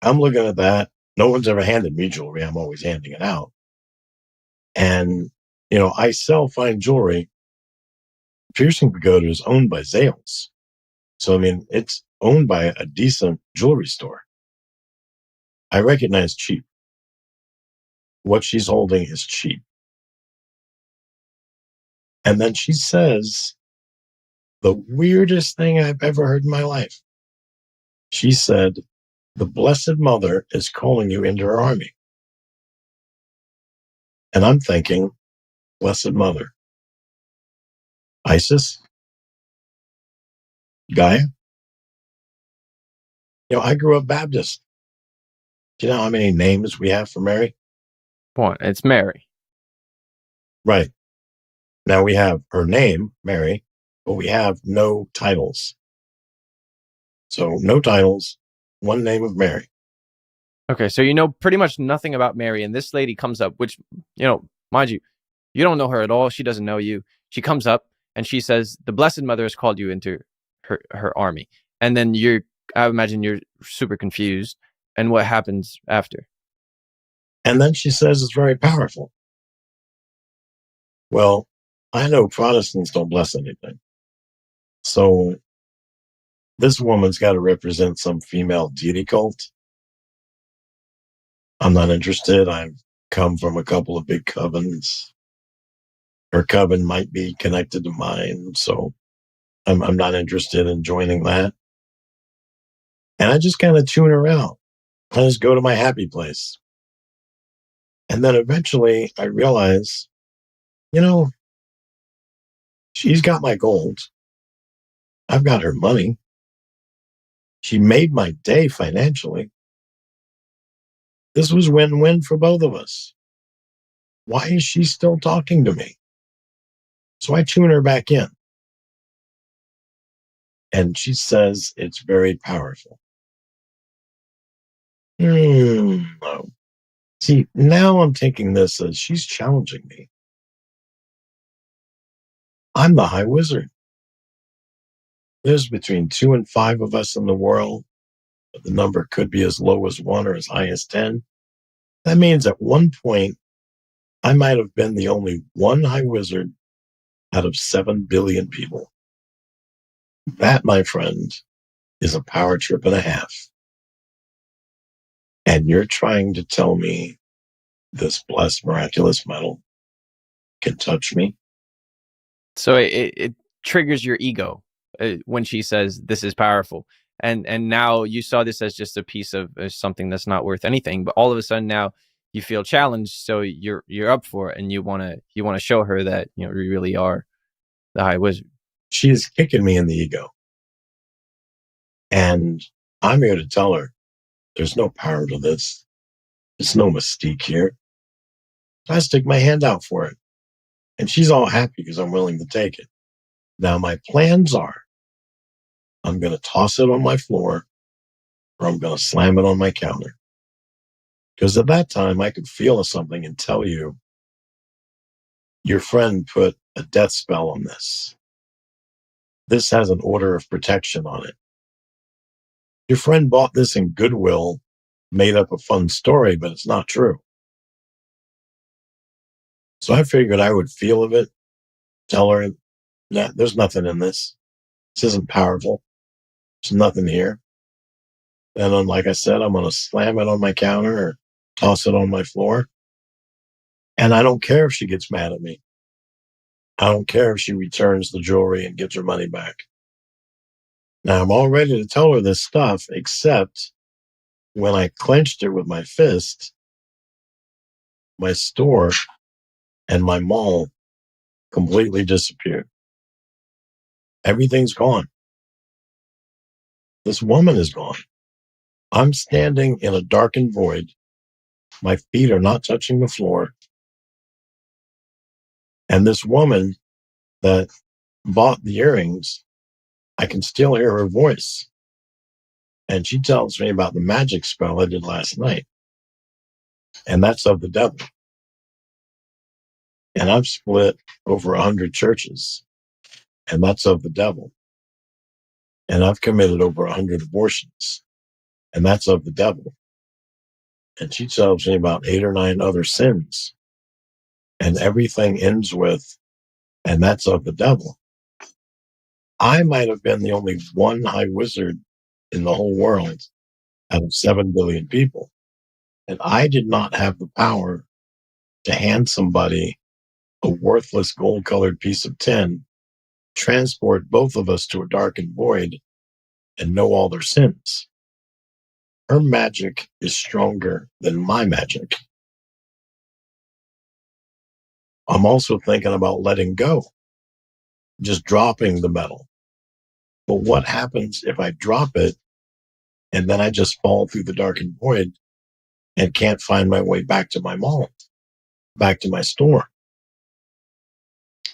I'm looking at that. No one's ever handed me jewelry. I'm always handing it out. And, I sell fine jewelry. Piercing Pagoda is owned by Zales. So, it's owned by a decent jewelry store. I recognize cheap. What she's holding is cheap. And then she says the weirdest thing I've ever heard in my life. She said, the Blessed Mother is calling you into her army. And I'm thinking, Blessed Mother, Isis, Gaia. I grew up Baptist. Do you know how many names we have for Mary? One, it's Mary. Right. Now we have her name, Mary, but we have no titles. So no titles, one name of Mary. Okay, so you know pretty much nothing about Mary, and this lady comes up, which, mind you, you don't know her at all. She doesn't know you. She comes up and she says, the Blessed Mother has called you into her army. And then I imagine you're super confused. And what happens after? And then she says it's very powerful. Well, I know Protestants don't bless anything. So this woman's got to represent some female deity cult. I'm not interested. I've come from a couple of big covens. Her coven might be connected to mine, so I'm not interested in joining that. And I just kind of tune her out. I just go to my happy place. And then eventually I realize, she's got my gold. I've got her money. She made my day financially. This was win-win for both of us. Why is she still talking to me? So I tune her back in. And she says it's very powerful. No. See, now I'm taking this as she's challenging me. I'm the High Wizard. There's between 2 and 5 of us in the world. But the number could be as low as 1 or as high as 10. That means at one point, I might have been the only one High Wizard out of 7 billion people. That, my friend, is a power trip and a half. And you're trying to tell me this blessed, miraculous metal can touch me? So it triggers your ego when she says this is powerful. And now you saw this as just a piece of something that's not worth anything. But all of a sudden now you feel challenged. So you're up for it. And you want to show her that, you really are the High Wizard. She is kicking me in the ego. And I'm here to tell her there's no power to this. There's no mystique here. I stick my hand out for it. And she's all happy because I'm willing to take it. Now, my plans are I'm going to toss it on my floor or I'm going to slam it on my counter. Because at that time, I could feel something and tell you, your friend put a death spell on this. This has an order of protection on it. Your friend bought this in Goodwill, made up a fun story, but it's not true. So I figured I would feel of it, tell her that there's nothing in this. This isn't powerful. There's nothing here. And then, like I said, I'm going to slam it on my counter or toss it on my floor. And I don't care if she gets mad at me. I don't care if she returns the jewelry and gets her money back. Now, I'm all ready to tell her this stuff, except when I clenched it with my fist, my store and my mall completely disappeared. Everything's gone. This woman is gone. I'm standing in a darkened void. My feet are not touching the floor. And this woman that bought the earrings, I can still hear her voice. And she tells me about the magic spell I did last night. And that's of the devil. And I've split over 100 churches. And that's of the devil. And I've committed over 100 abortions. And that's of the devil. And she tells me about 8 or 9 other sins. And everything ends with, and that's of the devil. I might have been the only one high wizard in the whole world out of 7 billion people. And I did not have the power to hand somebody a worthless gold-colored piece of tin, transport both of us to a darkened void, and know all their sins. Her magic is stronger than my magic. I'm also thinking about letting go, just dropping the metal. But what happens if I drop it and then I just fall through the darkened void and can't find my way back to my mall, back to my store?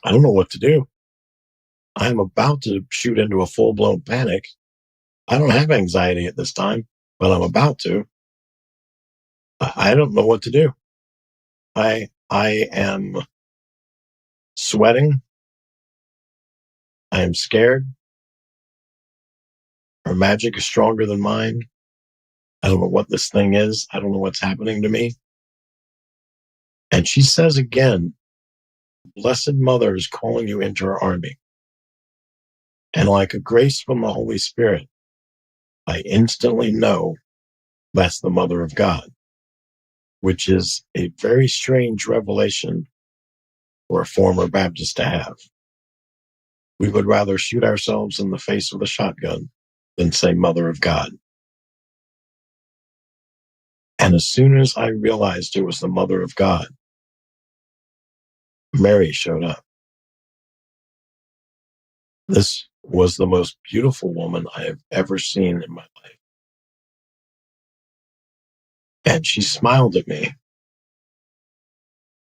I don't know what to do. I'm about to shoot into a full-blown panic. I don't have anxiety at this time, but I'm about to. I don't know what to do. I am sweating. I am scared. Her magic is stronger than mine. I don't know what this thing is. I don't know what's happening to me. And she says again, Blessed Mother is calling you into her army. And like a grace from the Holy Spirit, I instantly know that's the Mother of God, which is a very strange revelation for a former Baptist to have. We would rather shoot ourselves in the face with a shotgun than say Mother of God. And as soon as I realized it was the Mother of God, Mary showed up. This was the most beautiful woman I have ever seen in my life. And she smiled at me.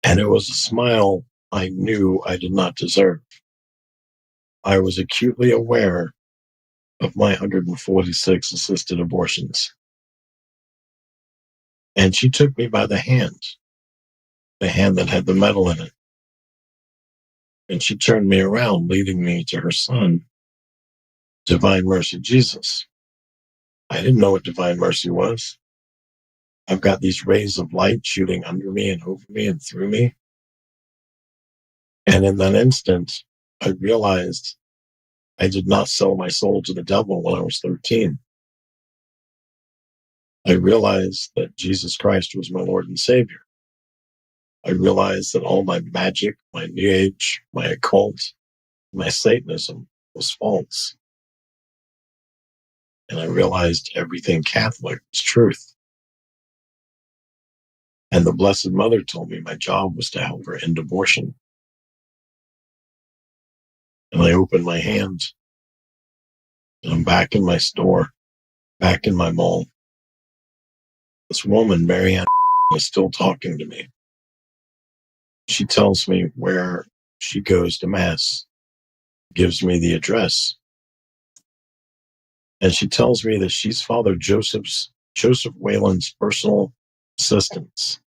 And it was a smile I knew I did not deserve. I was acutely aware of my 146 assisted abortions. And she took me by the hand that had the metal in it. And she turned me around, leading me to her son, Divine Mercy Jesus. I didn't know what Divine Mercy was. I've got these rays of light shooting under me and over me and through me. And in that instant, I realized I did not sell my soul to the devil when I was 13. I realized that Jesus Christ was my Lord and Savior. I realized that all my magic, my New Age, my occult, my Satanism was false. And I realized everything Catholic was truth. And the Blessed Mother told me my job was to help her end abortion. And I opened my hand, and I'm back in my store, back in my mall. This woman, Marianne, is still talking to me. She tells me where she goes to Mass, gives me the address. And she tells me that she's Father Joseph Whalen's personal assistant.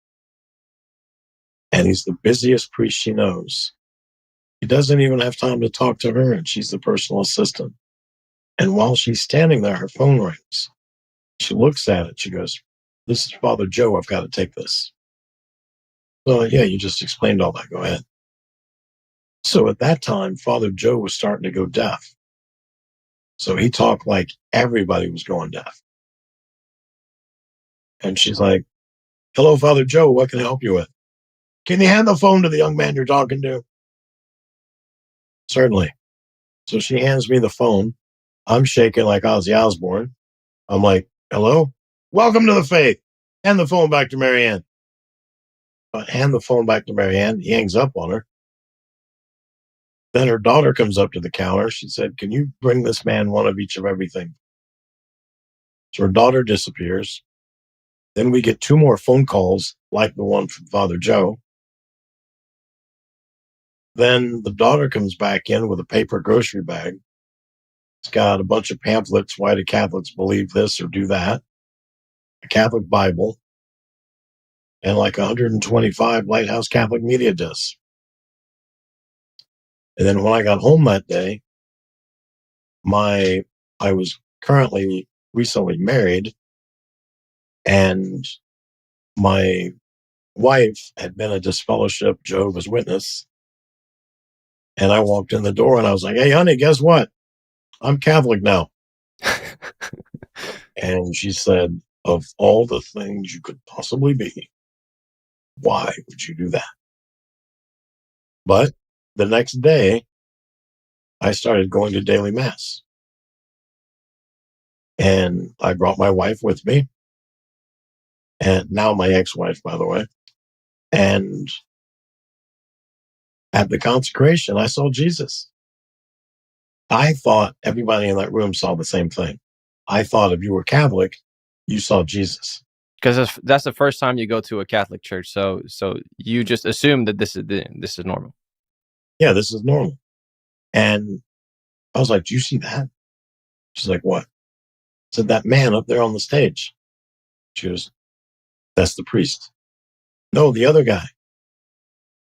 And he's the busiest priest she knows. He doesn't even have time to talk to her, and she's the personal assistant. And while she's standing there, her phone rings. She looks at it. She goes, "This is Father Joe. I've got to take this." So, yeah, you just explained all that. Go ahead. So at that time, Father Joe was starting to go deaf. So he talked like everybody was going deaf. And she's like, "Hello, Father Joe. What can I help you with? Can you hand the phone to the young man you're talking to?" Certainly. So she hands me the phone. I'm shaking like Ozzy Osbourne. I'm like, "Hello? Welcome to the faith. Hand the phone back to Marianne." But hand the phone back to Marianne. He hangs up on her. Then her daughter comes up to the counter. She said, "Can you bring this man one of each of everything?" So her daughter disappears. Then we get 2 more phone calls like the one from Father Joe. Then the daughter comes back in with a paper grocery bag. It's got a bunch of pamphlets. Why do Catholics believe this or do that? A Catholic Bible, and like 125 Lighthouse Catholic media discs. And then when I got home that day, I was currently recently married, and my wife had been a disfellowship Jehovah's Witness. And I walked in the door and I was like, "Hey, honey, guess what? I'm Catholic now." And she said, "Of all the things you could possibly be, why would you do that?" But the next day, I started going to daily mass. And I brought my wife with me, and now my ex-wife, by the way. And at the consecration, I saw Jesus. I thought everybody in that room saw the same thing. I thought if you were Catholic, you saw Jesus. Because that's the first time you go to a Catholic church, so you just assume that this is normal. Yeah, this is normal. And I was like, "Do you see that?" She's like, "What?" I said, "That man up there on the stage." She goes, "That's the priest." "No, the other guy."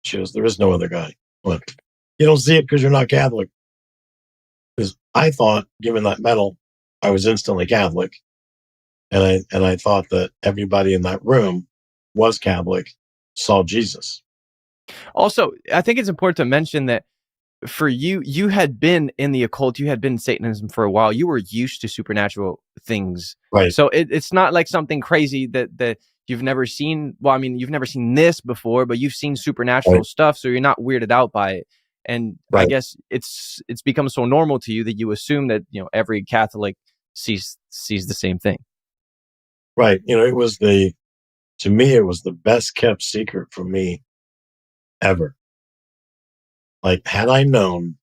She goes, "There is no other guy." I went, "You don't see it because you're not Catholic." Because I thought, given that medal, I was instantly Catholic. And I thought that everybody in that room was Catholic, saw Jesus. Also, I think it's important to mention that for you, you had been in the occult, you had been in Satanism for a while. You were used to supernatural things, Right. so it's not like something crazy that you've never seen. Well, I mean, you've never seen this before, but you've seen supernatural Right. stuff, so you're not weirded out by it. And I Right. guess it's become so normal to you that you assume that every Catholic sees the same thing. Right. To me, it was the best kept secret from me ever. Like, had I known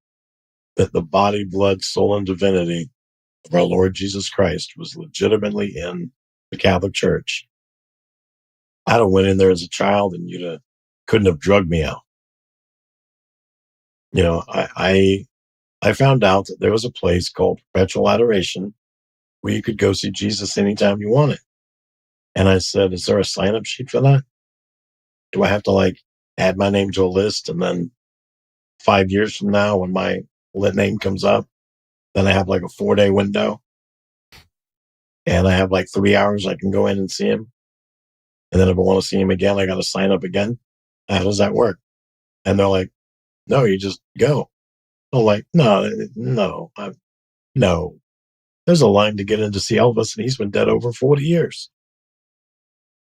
that the body, blood, soul, and divinity of our Lord Jesus Christ was legitimately in the Catholic Church, I'd have went in there as a child and couldn't have drugged me out. I found out that there was a place called Perpetual Adoration where you could go see Jesus anytime you wanted. And I said, "Is there a sign up sheet for that? Do I have to like add my name to a list? And then 5 years from now, when my lit name comes up, then I have like a 4-day window and I have like 3 hours I can go in and see him. And then if I want to see him again, I got to sign up again. How does that work?" And they're like, "No, you just go." I'm like, "No, no, no. There's a line to get in to see Elvis and he's been dead over 40 years.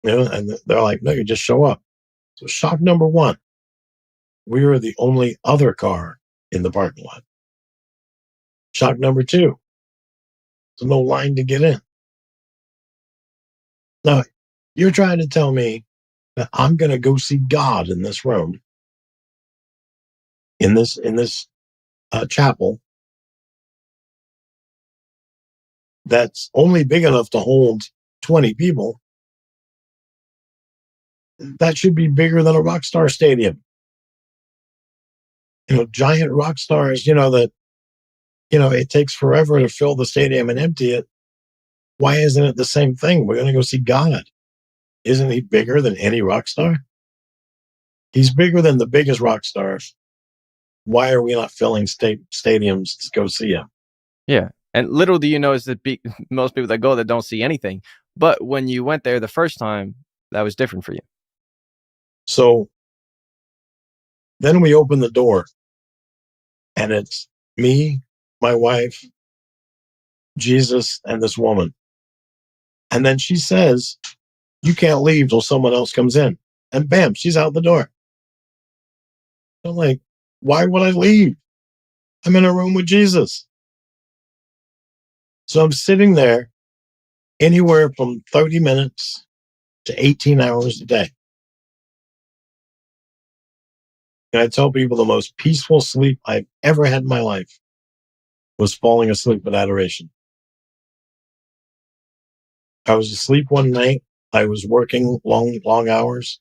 And they're like, "No, you just show up." So shock number one, we were the only other car in the parking lot. Shock number two, there's no line to get in. Now, you're trying to tell me that I'm going to go see God in this room, in this chapel that's only big enough to hold 20 people. That should be bigger than a rock star stadium. Giant rock stars, it takes forever to fill the stadium and empty it. Why isn't it the same thing? We're going to go see God. Isn't he bigger than any rock star? He's bigger than the biggest rock stars. Why are we not filling stadiums to go see him? Yeah, and little do you know is that most people that go that don't see anything. But when you went there the first time, that was different for you. So then we open the door and it's me, my wife, Jesus and this woman. And then she says, you can't leave till someone else comes in. And bam, she's out the door. I'm like, why would I leave? I'm in a room with Jesus. So I'm sitting there anywhere from 30 minutes to 18 hours a day. And I tell people the most peaceful sleep I've ever had in my life was falling asleep in adoration. I was asleep one night. I was working long hours,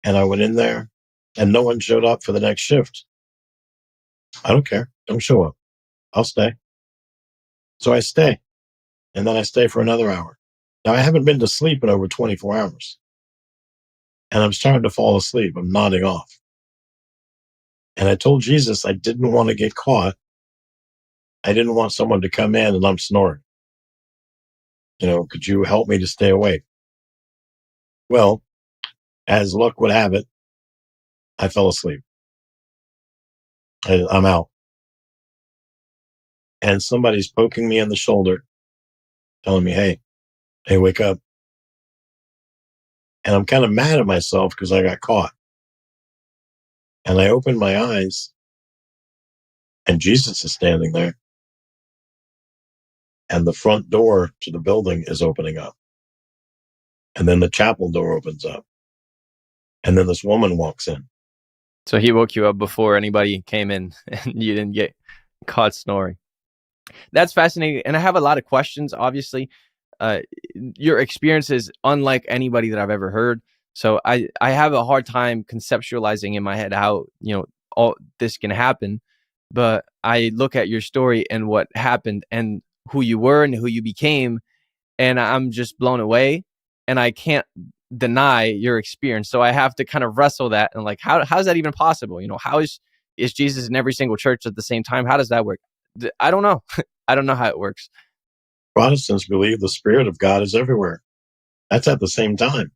and I went in there, and no one showed up for the next shift. I don't care. Don't show up. I'll stay. So I stay, and then I stay for another hour. Now, I haven't been to sleep in over 24 hours, and I'm starting to fall asleep. I'm nodding off. And I told Jesus I didn't want to get caught. I didn't want someone to come in and I'm snoring. Could you help me to stay awake? Well, as luck would have it, I fell asleep. I'm out. And somebody's poking me in the shoulder, telling me, hey, wake up. And I'm kind of mad at myself because I got caught. And I opened my eyes, and Jesus is standing there. And the front door to the building is opening up. And then the chapel door opens up. And then this woman walks in. So he woke you up before anybody came in and you didn't get caught snoring. That's fascinating. And I have a lot of questions, obviously. Your experience is unlike anybody that I've ever heard. So I have a hard time conceptualizing in my head how, all this can happen. But I look at your story and what happened and who you were and who you became, and I'm just blown away. And I can't deny your experience. So I have to kind of wrestle that and like, how's that even possible? How is Jesus in every single church at the same time? How does that work? I don't know. I don't know how it works. Protestants believe the Spirit of God is everywhere. That's at the same time.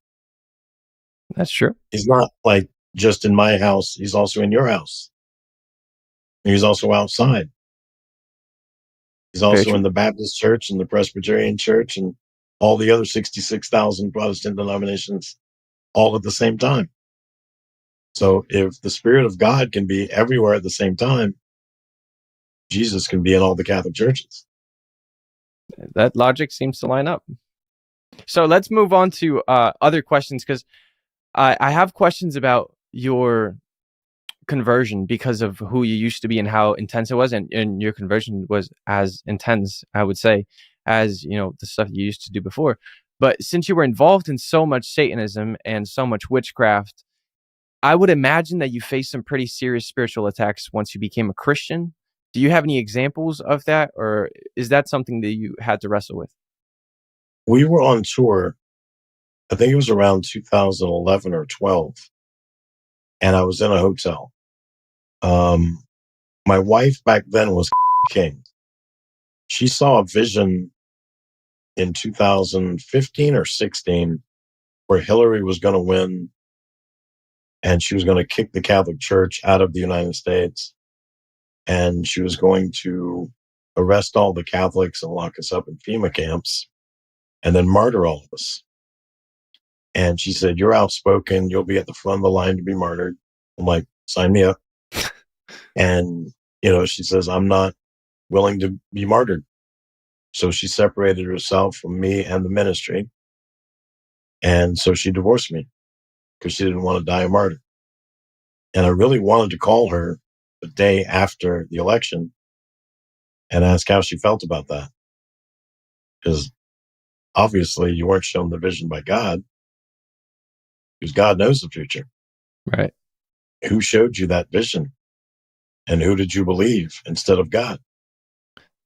That's true. He's not like just in my house. He's also in your house. He's also outside. He's also in the Baptist church and the Presbyterian church and all the other 66,000 Protestant denominations all at the same time. So if the Spirit of God can be everywhere at the same time, Jesus can be in all the Catholic churches. That logic seems to line up. So let's move on to other questions, because I have questions about your conversion because of who you used to be and how intense it was. And your conversion was as intense, I would say, as, the stuff you used to do before. But since you were involved in so much Satanism and so much witchcraft, I would imagine that you faced some pretty serious spiritual attacks once you became a Christian. Do you have any examples of that, or is that something that you had to wrestle with? We were on tour, I think it was around 2011 or 12, and I was in a hotel. My wife back then was King. She saw a vision in 2015 or 16 where Hillary was going to win and she was going to kick the Catholic Church out of the United States. And she was going to arrest all the Catholics and lock us up in FEMA camps and then martyr all of us. And she said, you're outspoken. You'll be at the front of the line to be martyred. I'm like, sign me up. And, she says, I'm not willing to be martyred. So she separated herself from me and the ministry. And so she divorced me because she didn't want to die a martyr. And I really wanted to call her the day after the election and ask how she felt about that. Because obviously you weren't shown the vision by God, because God knows the future. Right. Who showed you that vision? And who did you believe instead of God?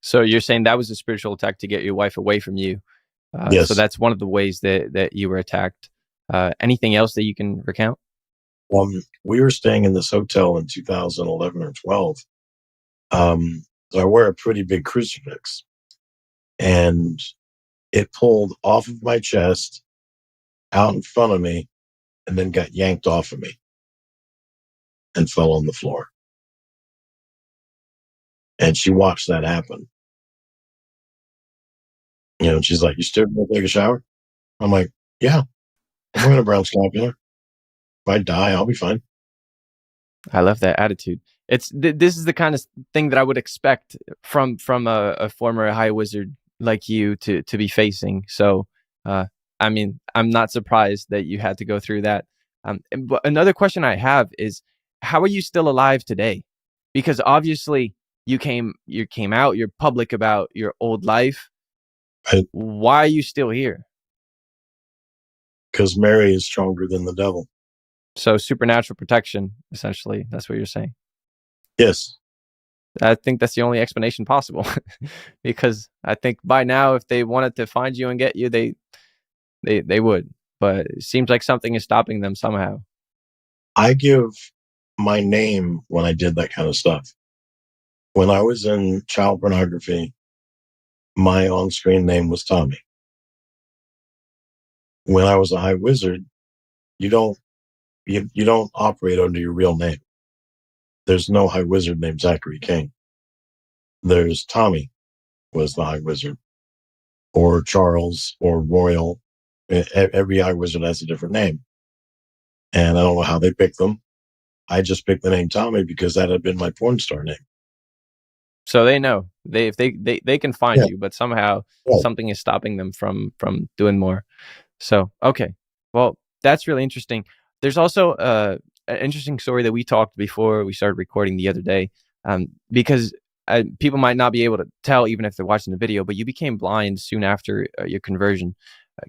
So you're saying that was a spiritual attack to get your wife away from you. Yes. So that's one of the ways that you were attacked. Anything else that you can recount? We were staying in this hotel in 2011 or 12. So I wear a pretty big crucifix, and it pulled off of my chest out in front of me and then got yanked off of me and fell on the floor. And she watched that happen. And she's like, "You still gonna take a shower?" I'm like, "Yeah, I'm wearing a brown scapular. If I die, I'll be fine." I love that attitude. This is the kind of thing that I would expect from a former high wizard like you to be facing. So, uh, I mean, I'm not surprised that you had to go through that. But another question I have is, how are you still alive today? Because obviously you came out, you're public about your old life. Why are you still here? Because Mary is stronger than the devil. So supernatural protection, essentially. That's what you're saying. Yes. I think that's the only explanation possible, because I think by now, if they wanted to find you and get you, they would. But it seems like something is stopping them somehow. I give my name when I did that kind of stuff. When I was in child pornography, my on-screen name was Tommy. When I was a high wizard, you don't you don't operate under your real name. There's no high wizard named Zachary King. There's Tommy was the high wizard, or Charles, or Royal. Every high wizard has a different name. And I don't know how they picked them. I just picked the name Tommy because that had been my porn star name. So they know if they can find Yeah. you, but somehow Right. something is stopping them from doing more. So okay, well that's really interesting. There's also an interesting story that we talked before we started recording the other day, because people might not be able to tell even if they're watching the video, but you became blind soon after your conversion.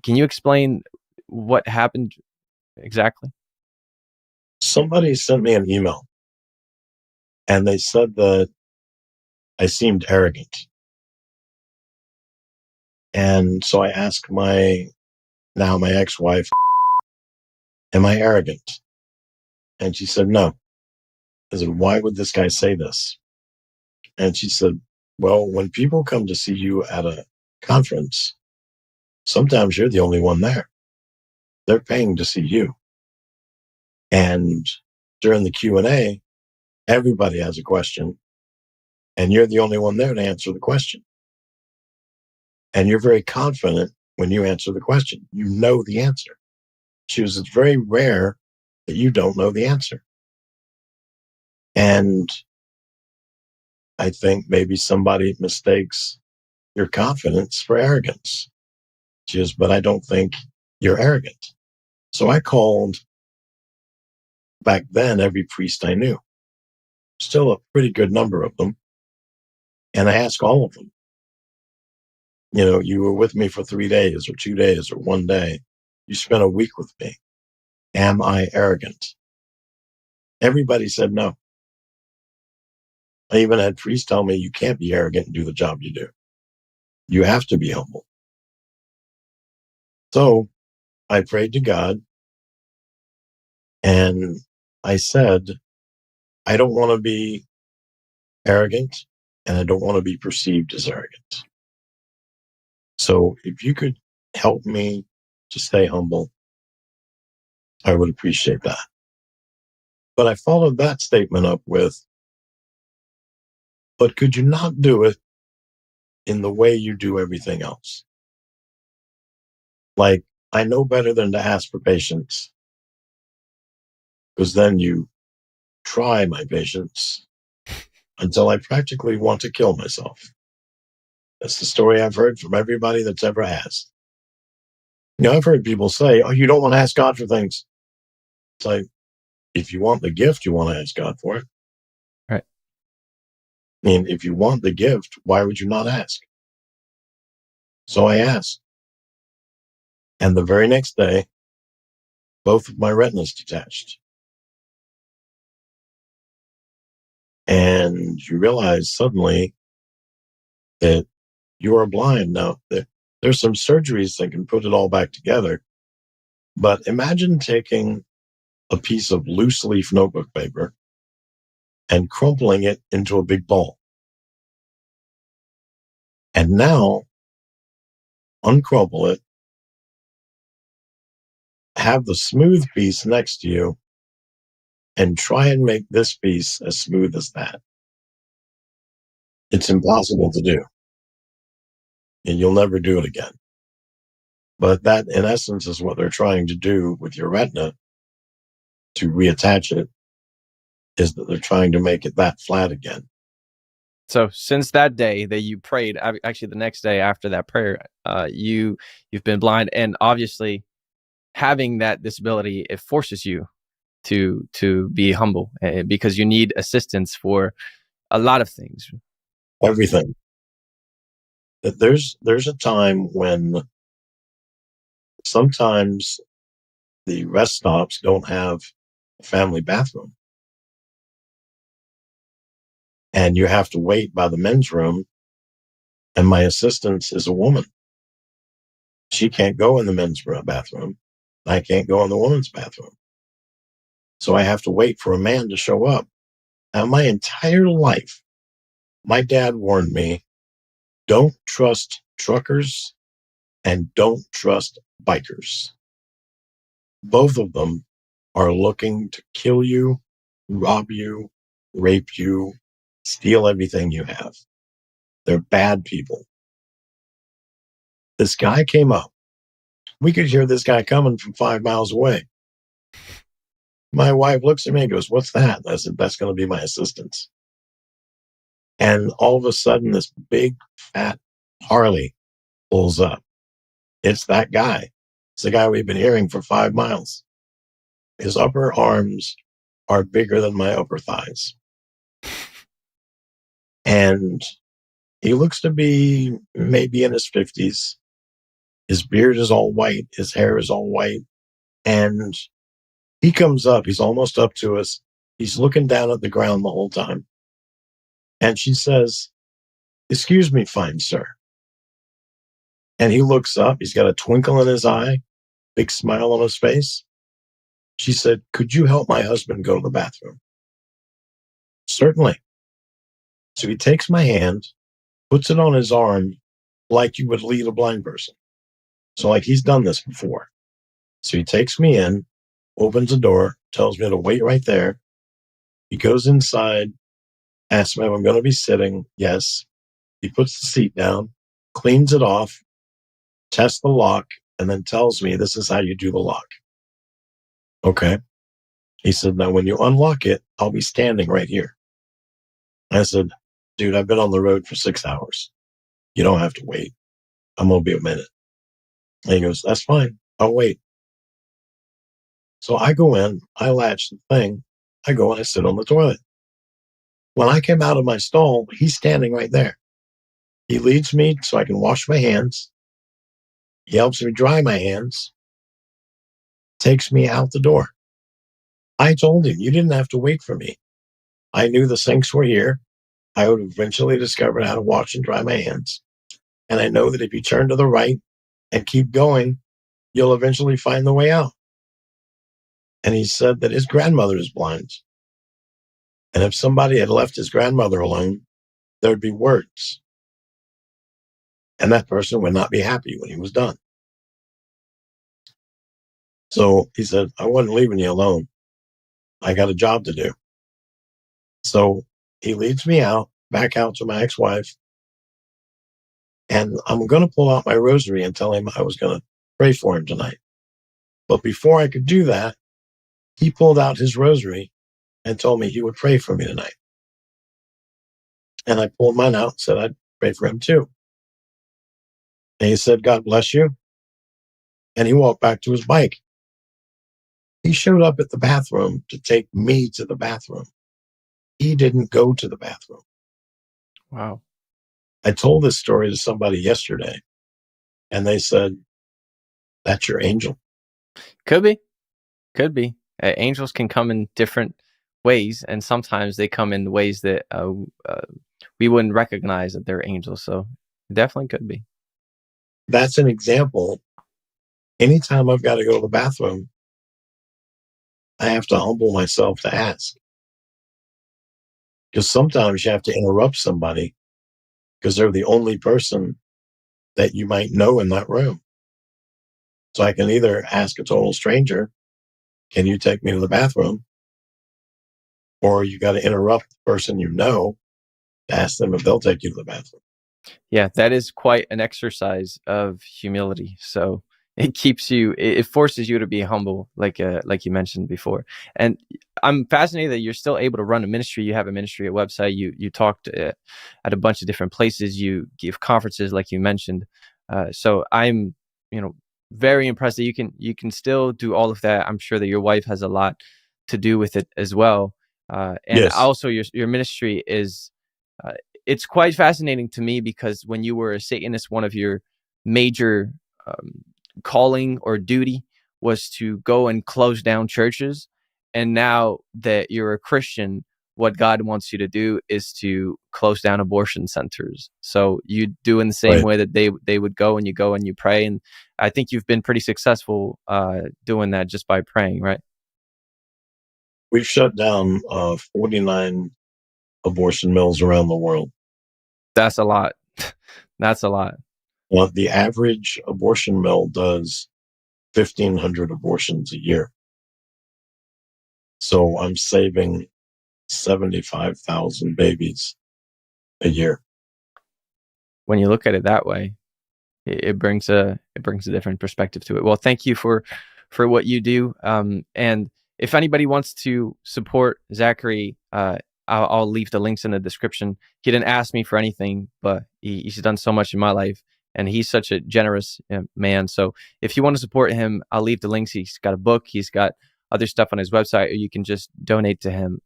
Can you explain what happened exactly? Somebody sent me an email and they said that I seemed arrogant. And so I asked my ex-wife, "Am I arrogant?" And she said, "No." I said, "Why would this guy say this?" And she said, "Well, when people come to see you at a conference, sometimes you're the only one there. They're paying to see you. And during the Q&A, everybody has a question, and you're the only one there to answer the question. And you're very confident when you answer the question. You know the answer." She was, "It's very rare that you don't know the answer." And I think maybe somebody mistakes your confidence for arrogance. She goes, "But I don't think you're arrogant." So I called back then every priest I knew, still a pretty good number of them. And I asked all of them, "You were with me for 3 days or 2 days or one day. You spent a week with me. Am I arrogant?" Everybody said no. I even had priests tell me, "You can't be arrogant and do the job you do. You have to be humble." So I prayed to God and I said, "I don't want to be arrogant and I don't want to be perceived as arrogant. So if you could help me to stay humble, I would appreciate that." But I followed that statement up with, "But could you not do it in the way you do everything else? Like, I know better than to ask for patience, because then you try my patience until I practically want to kill myself." That's the story I've heard from everybody that's ever asked. I've heard people say, "Oh, you don't want to ask God for things." It's like, if you want the gift, you want to ask God for it. Right. I mean, if you want the gift, why would you not ask? So I asked. And the very next day, both of my retinas detached. And you realize suddenly that you are blind now. There's some surgeries that can put it all back together. But imagine taking a piece of loose leaf notebook paper and crumpling it into a big ball. And now uncrumple it, have the smooth piece next to you, and try and make this piece as smooth as that. It's impossible to do. and you'll never do it again. But that, in essence, is what they're trying to do with your retina to reattach it, is that they're trying to make it that flat again. So since that day that you prayed, actually the next day after that prayer, you've been blind, and obviously having that disability, it forces you to be humble because you need assistance for a lot of things. Everything. There's a time when sometimes the rest stops don't have a family bathroom, and you have to wait by the men's room. And my assistant is a woman. She can't go in the men's bathroom. I can't go in the women's bathroom. So I have to wait for a man to show up. Now, my entire life, my dad warned me, don't trust truckers and don't trust bikers. Both of them are looking to kill you, rob you, rape you, steal everything you have. They're bad people. This guy came up. We could hear this guy coming from 5 miles away. My wife looks at me and goes, "What's that?" I said, "That's going to be my assistant." And all of a sudden, this big, fat Harley pulls up. It's that guy. It's the guy we've been hearing for 5 miles. His upper arms are bigger than my upper thighs. And he looks to be maybe in his 50s. His beard is all white. His hair is all white. And he comes up. He's almost up to us. He's looking down at the ground the whole time. And she says, "Excuse me, fine sir." And he looks up. He's got a twinkle in his eye, big smile on his face. She said, "Could you help my husband go to the bathroom?" "Certainly." So he takes my hand, puts it on his arm like you would lead a blind person. So like he's done this before. So he takes me in, opens the door, tells me to wait right there. He goes inside, asks me if I'm going to be sitting. Yes. He puts the seat down, cleans it off, tests the lock, and then tells me this is how you do the lock. Okay. He said, "Now when you unlock it, I'll be standing right here." I said, "Dude, I've been on the road for 6 hours. You don't have to wait. I'm going to be a minute." And he goes, "That's fine. I'll wait." So I go in, I latch the thing, I go and I sit on the toilet. When I came out of my stall, he's standing right there. He leads me so I can wash my hands. He helps me dry my hands, takes me out the door. I told him, "You didn't have to wait for me. I knew the sinks were here. I would eventually discover how to wash and dry my hands. And I know that if you turn to the right and keep going, you'll eventually find the way out." And he said that his grandmother is blind. And if somebody had left his grandmother alone, there'd be words. And that person would not be happy when he was done. So he said, "I wasn't leaving you alone. I got a job to do." So he leads me out, back out to my ex-wife. And I'm going to pull out my rosary and tell him I was going to pray for him tonight. But before I could do that, he pulled out his rosary and told me he would pray for me tonight. And I pulled mine out and said I'd pray for him too. And he said, "God bless you." And he walked back to his bike. He showed up at the bathroom to take me to the bathroom. He didn't go to the bathroom. Wow. I told this story to somebody yesterday, and they said, "That's your angel." Could be. Could be. Angels can come in different ways, and sometimes they come in ways that we wouldn't recognize that they're angels. So it definitely could be. That's an example. Anytime I've got to go to the bathroom, I have to humble myself to ask. Because sometimes you have to interrupt somebody because they're the only person that you might know in that room. So I can either ask a total stranger, "Can you take me to the bathroom?" Or you got to interrupt the person you know to ask them if they'll take you to the bathroom. Yeah, that is quite an exercise of humility. So it keeps you, it forces you to be humble, like you mentioned before. And I'm fascinated that you're still able to run a ministry. You have a ministry, a website. You talked at a bunch of different places. You give conferences, like you mentioned. So I'm, you know, very impressed that you can still do all of that. I'm sure that your wife has a lot to do with it as well. And Yes, also your ministry is. Uh, it's quite fascinating to me because when you were a Satanist, one of your major um, calling or duty was to go and close down churches. And now that you're a Christian, what God wants you to do is to close down abortion centers. So you do in the same right. way that they would go and you pray. And I think you've been pretty successful doing that just by praying, right? We've shut down 49 abortion mills around the world. That's a lot. That's a lot. Well, the average abortion mill does 1,500 abortions a year. So I'm saving 75,000 babies a year. When you look at it that way, it brings a different perspective to it. Well, thank you for what you do. And if anybody wants to support Zachary, I'll leave the links in the description. He didn't ask me for anything, but he's done so much in my life, and he's such a generous man. So if you want to support him, I'll leave the links. He's got a book. He's got other stuff on his website, or you can just donate to him.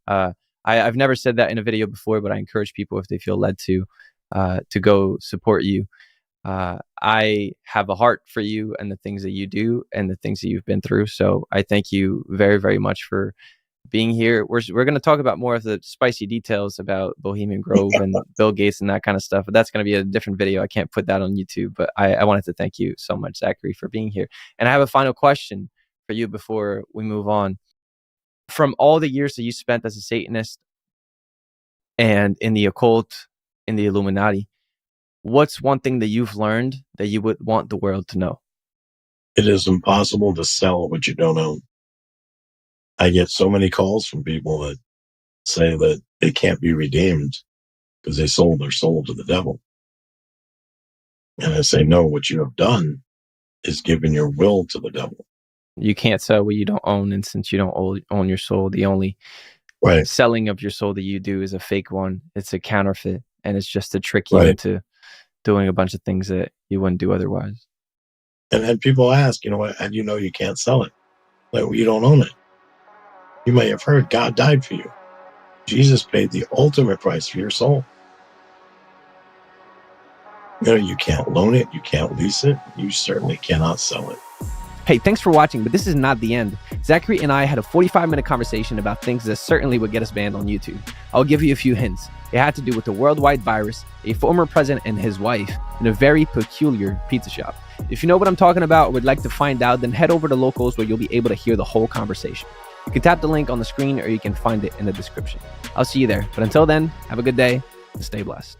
I've never said that in a video before, but I encourage people if they feel led to go support you. I have a heart for you and the things that you do and the things that you've been through. So I thank you very, very much for being here. We're going to talk about more of the spicy details about Bohemian Grove and Bill Gates and that kind of stuff. But that's going to be a different video. I can't put that on YouTube. But I wanted to thank you so much, Zachary, for being here. And I have a final question for you before we move on. From all the years that you spent as a Satanist and in the occult, in the Illuminati, what's one thing that you've learned that you would want the world to know? It is impossible to sell what you don't own. I get so many calls from people that say that it can't be redeemed because they sold their soul to the devil. And I say, no, what you have done is given your will to the devil. You can't sell what you don't own. And since you don't own your soul, the only Right. selling of your soul that you do is a fake one. It's a counterfeit. And it's just to trick you Right. into doing a bunch of things that you wouldn't do otherwise. And then people ask, you know what, how do you know you can't sell it? Like, well, you don't own it. You may have heard God died for you. Jesus paid the ultimate price for your soul. You know, you can't loan it, you can't lease it, you certainly cannot sell it. Hey, thanks for watching, but this is not the end. Zachary and I had a 45-minute conversation about things that certainly would get us banned on YouTube. I'll give you a few hints. It had to do with the worldwide virus, a former president and his wife, and a very peculiar pizza shop. If you know what I'm talking about or would like to find out, then head over to Locals where you'll be able to hear the whole conversation. You can tap the link on the screen or you can find it in the description. I'll see you there. But until then, have a good day and stay blessed.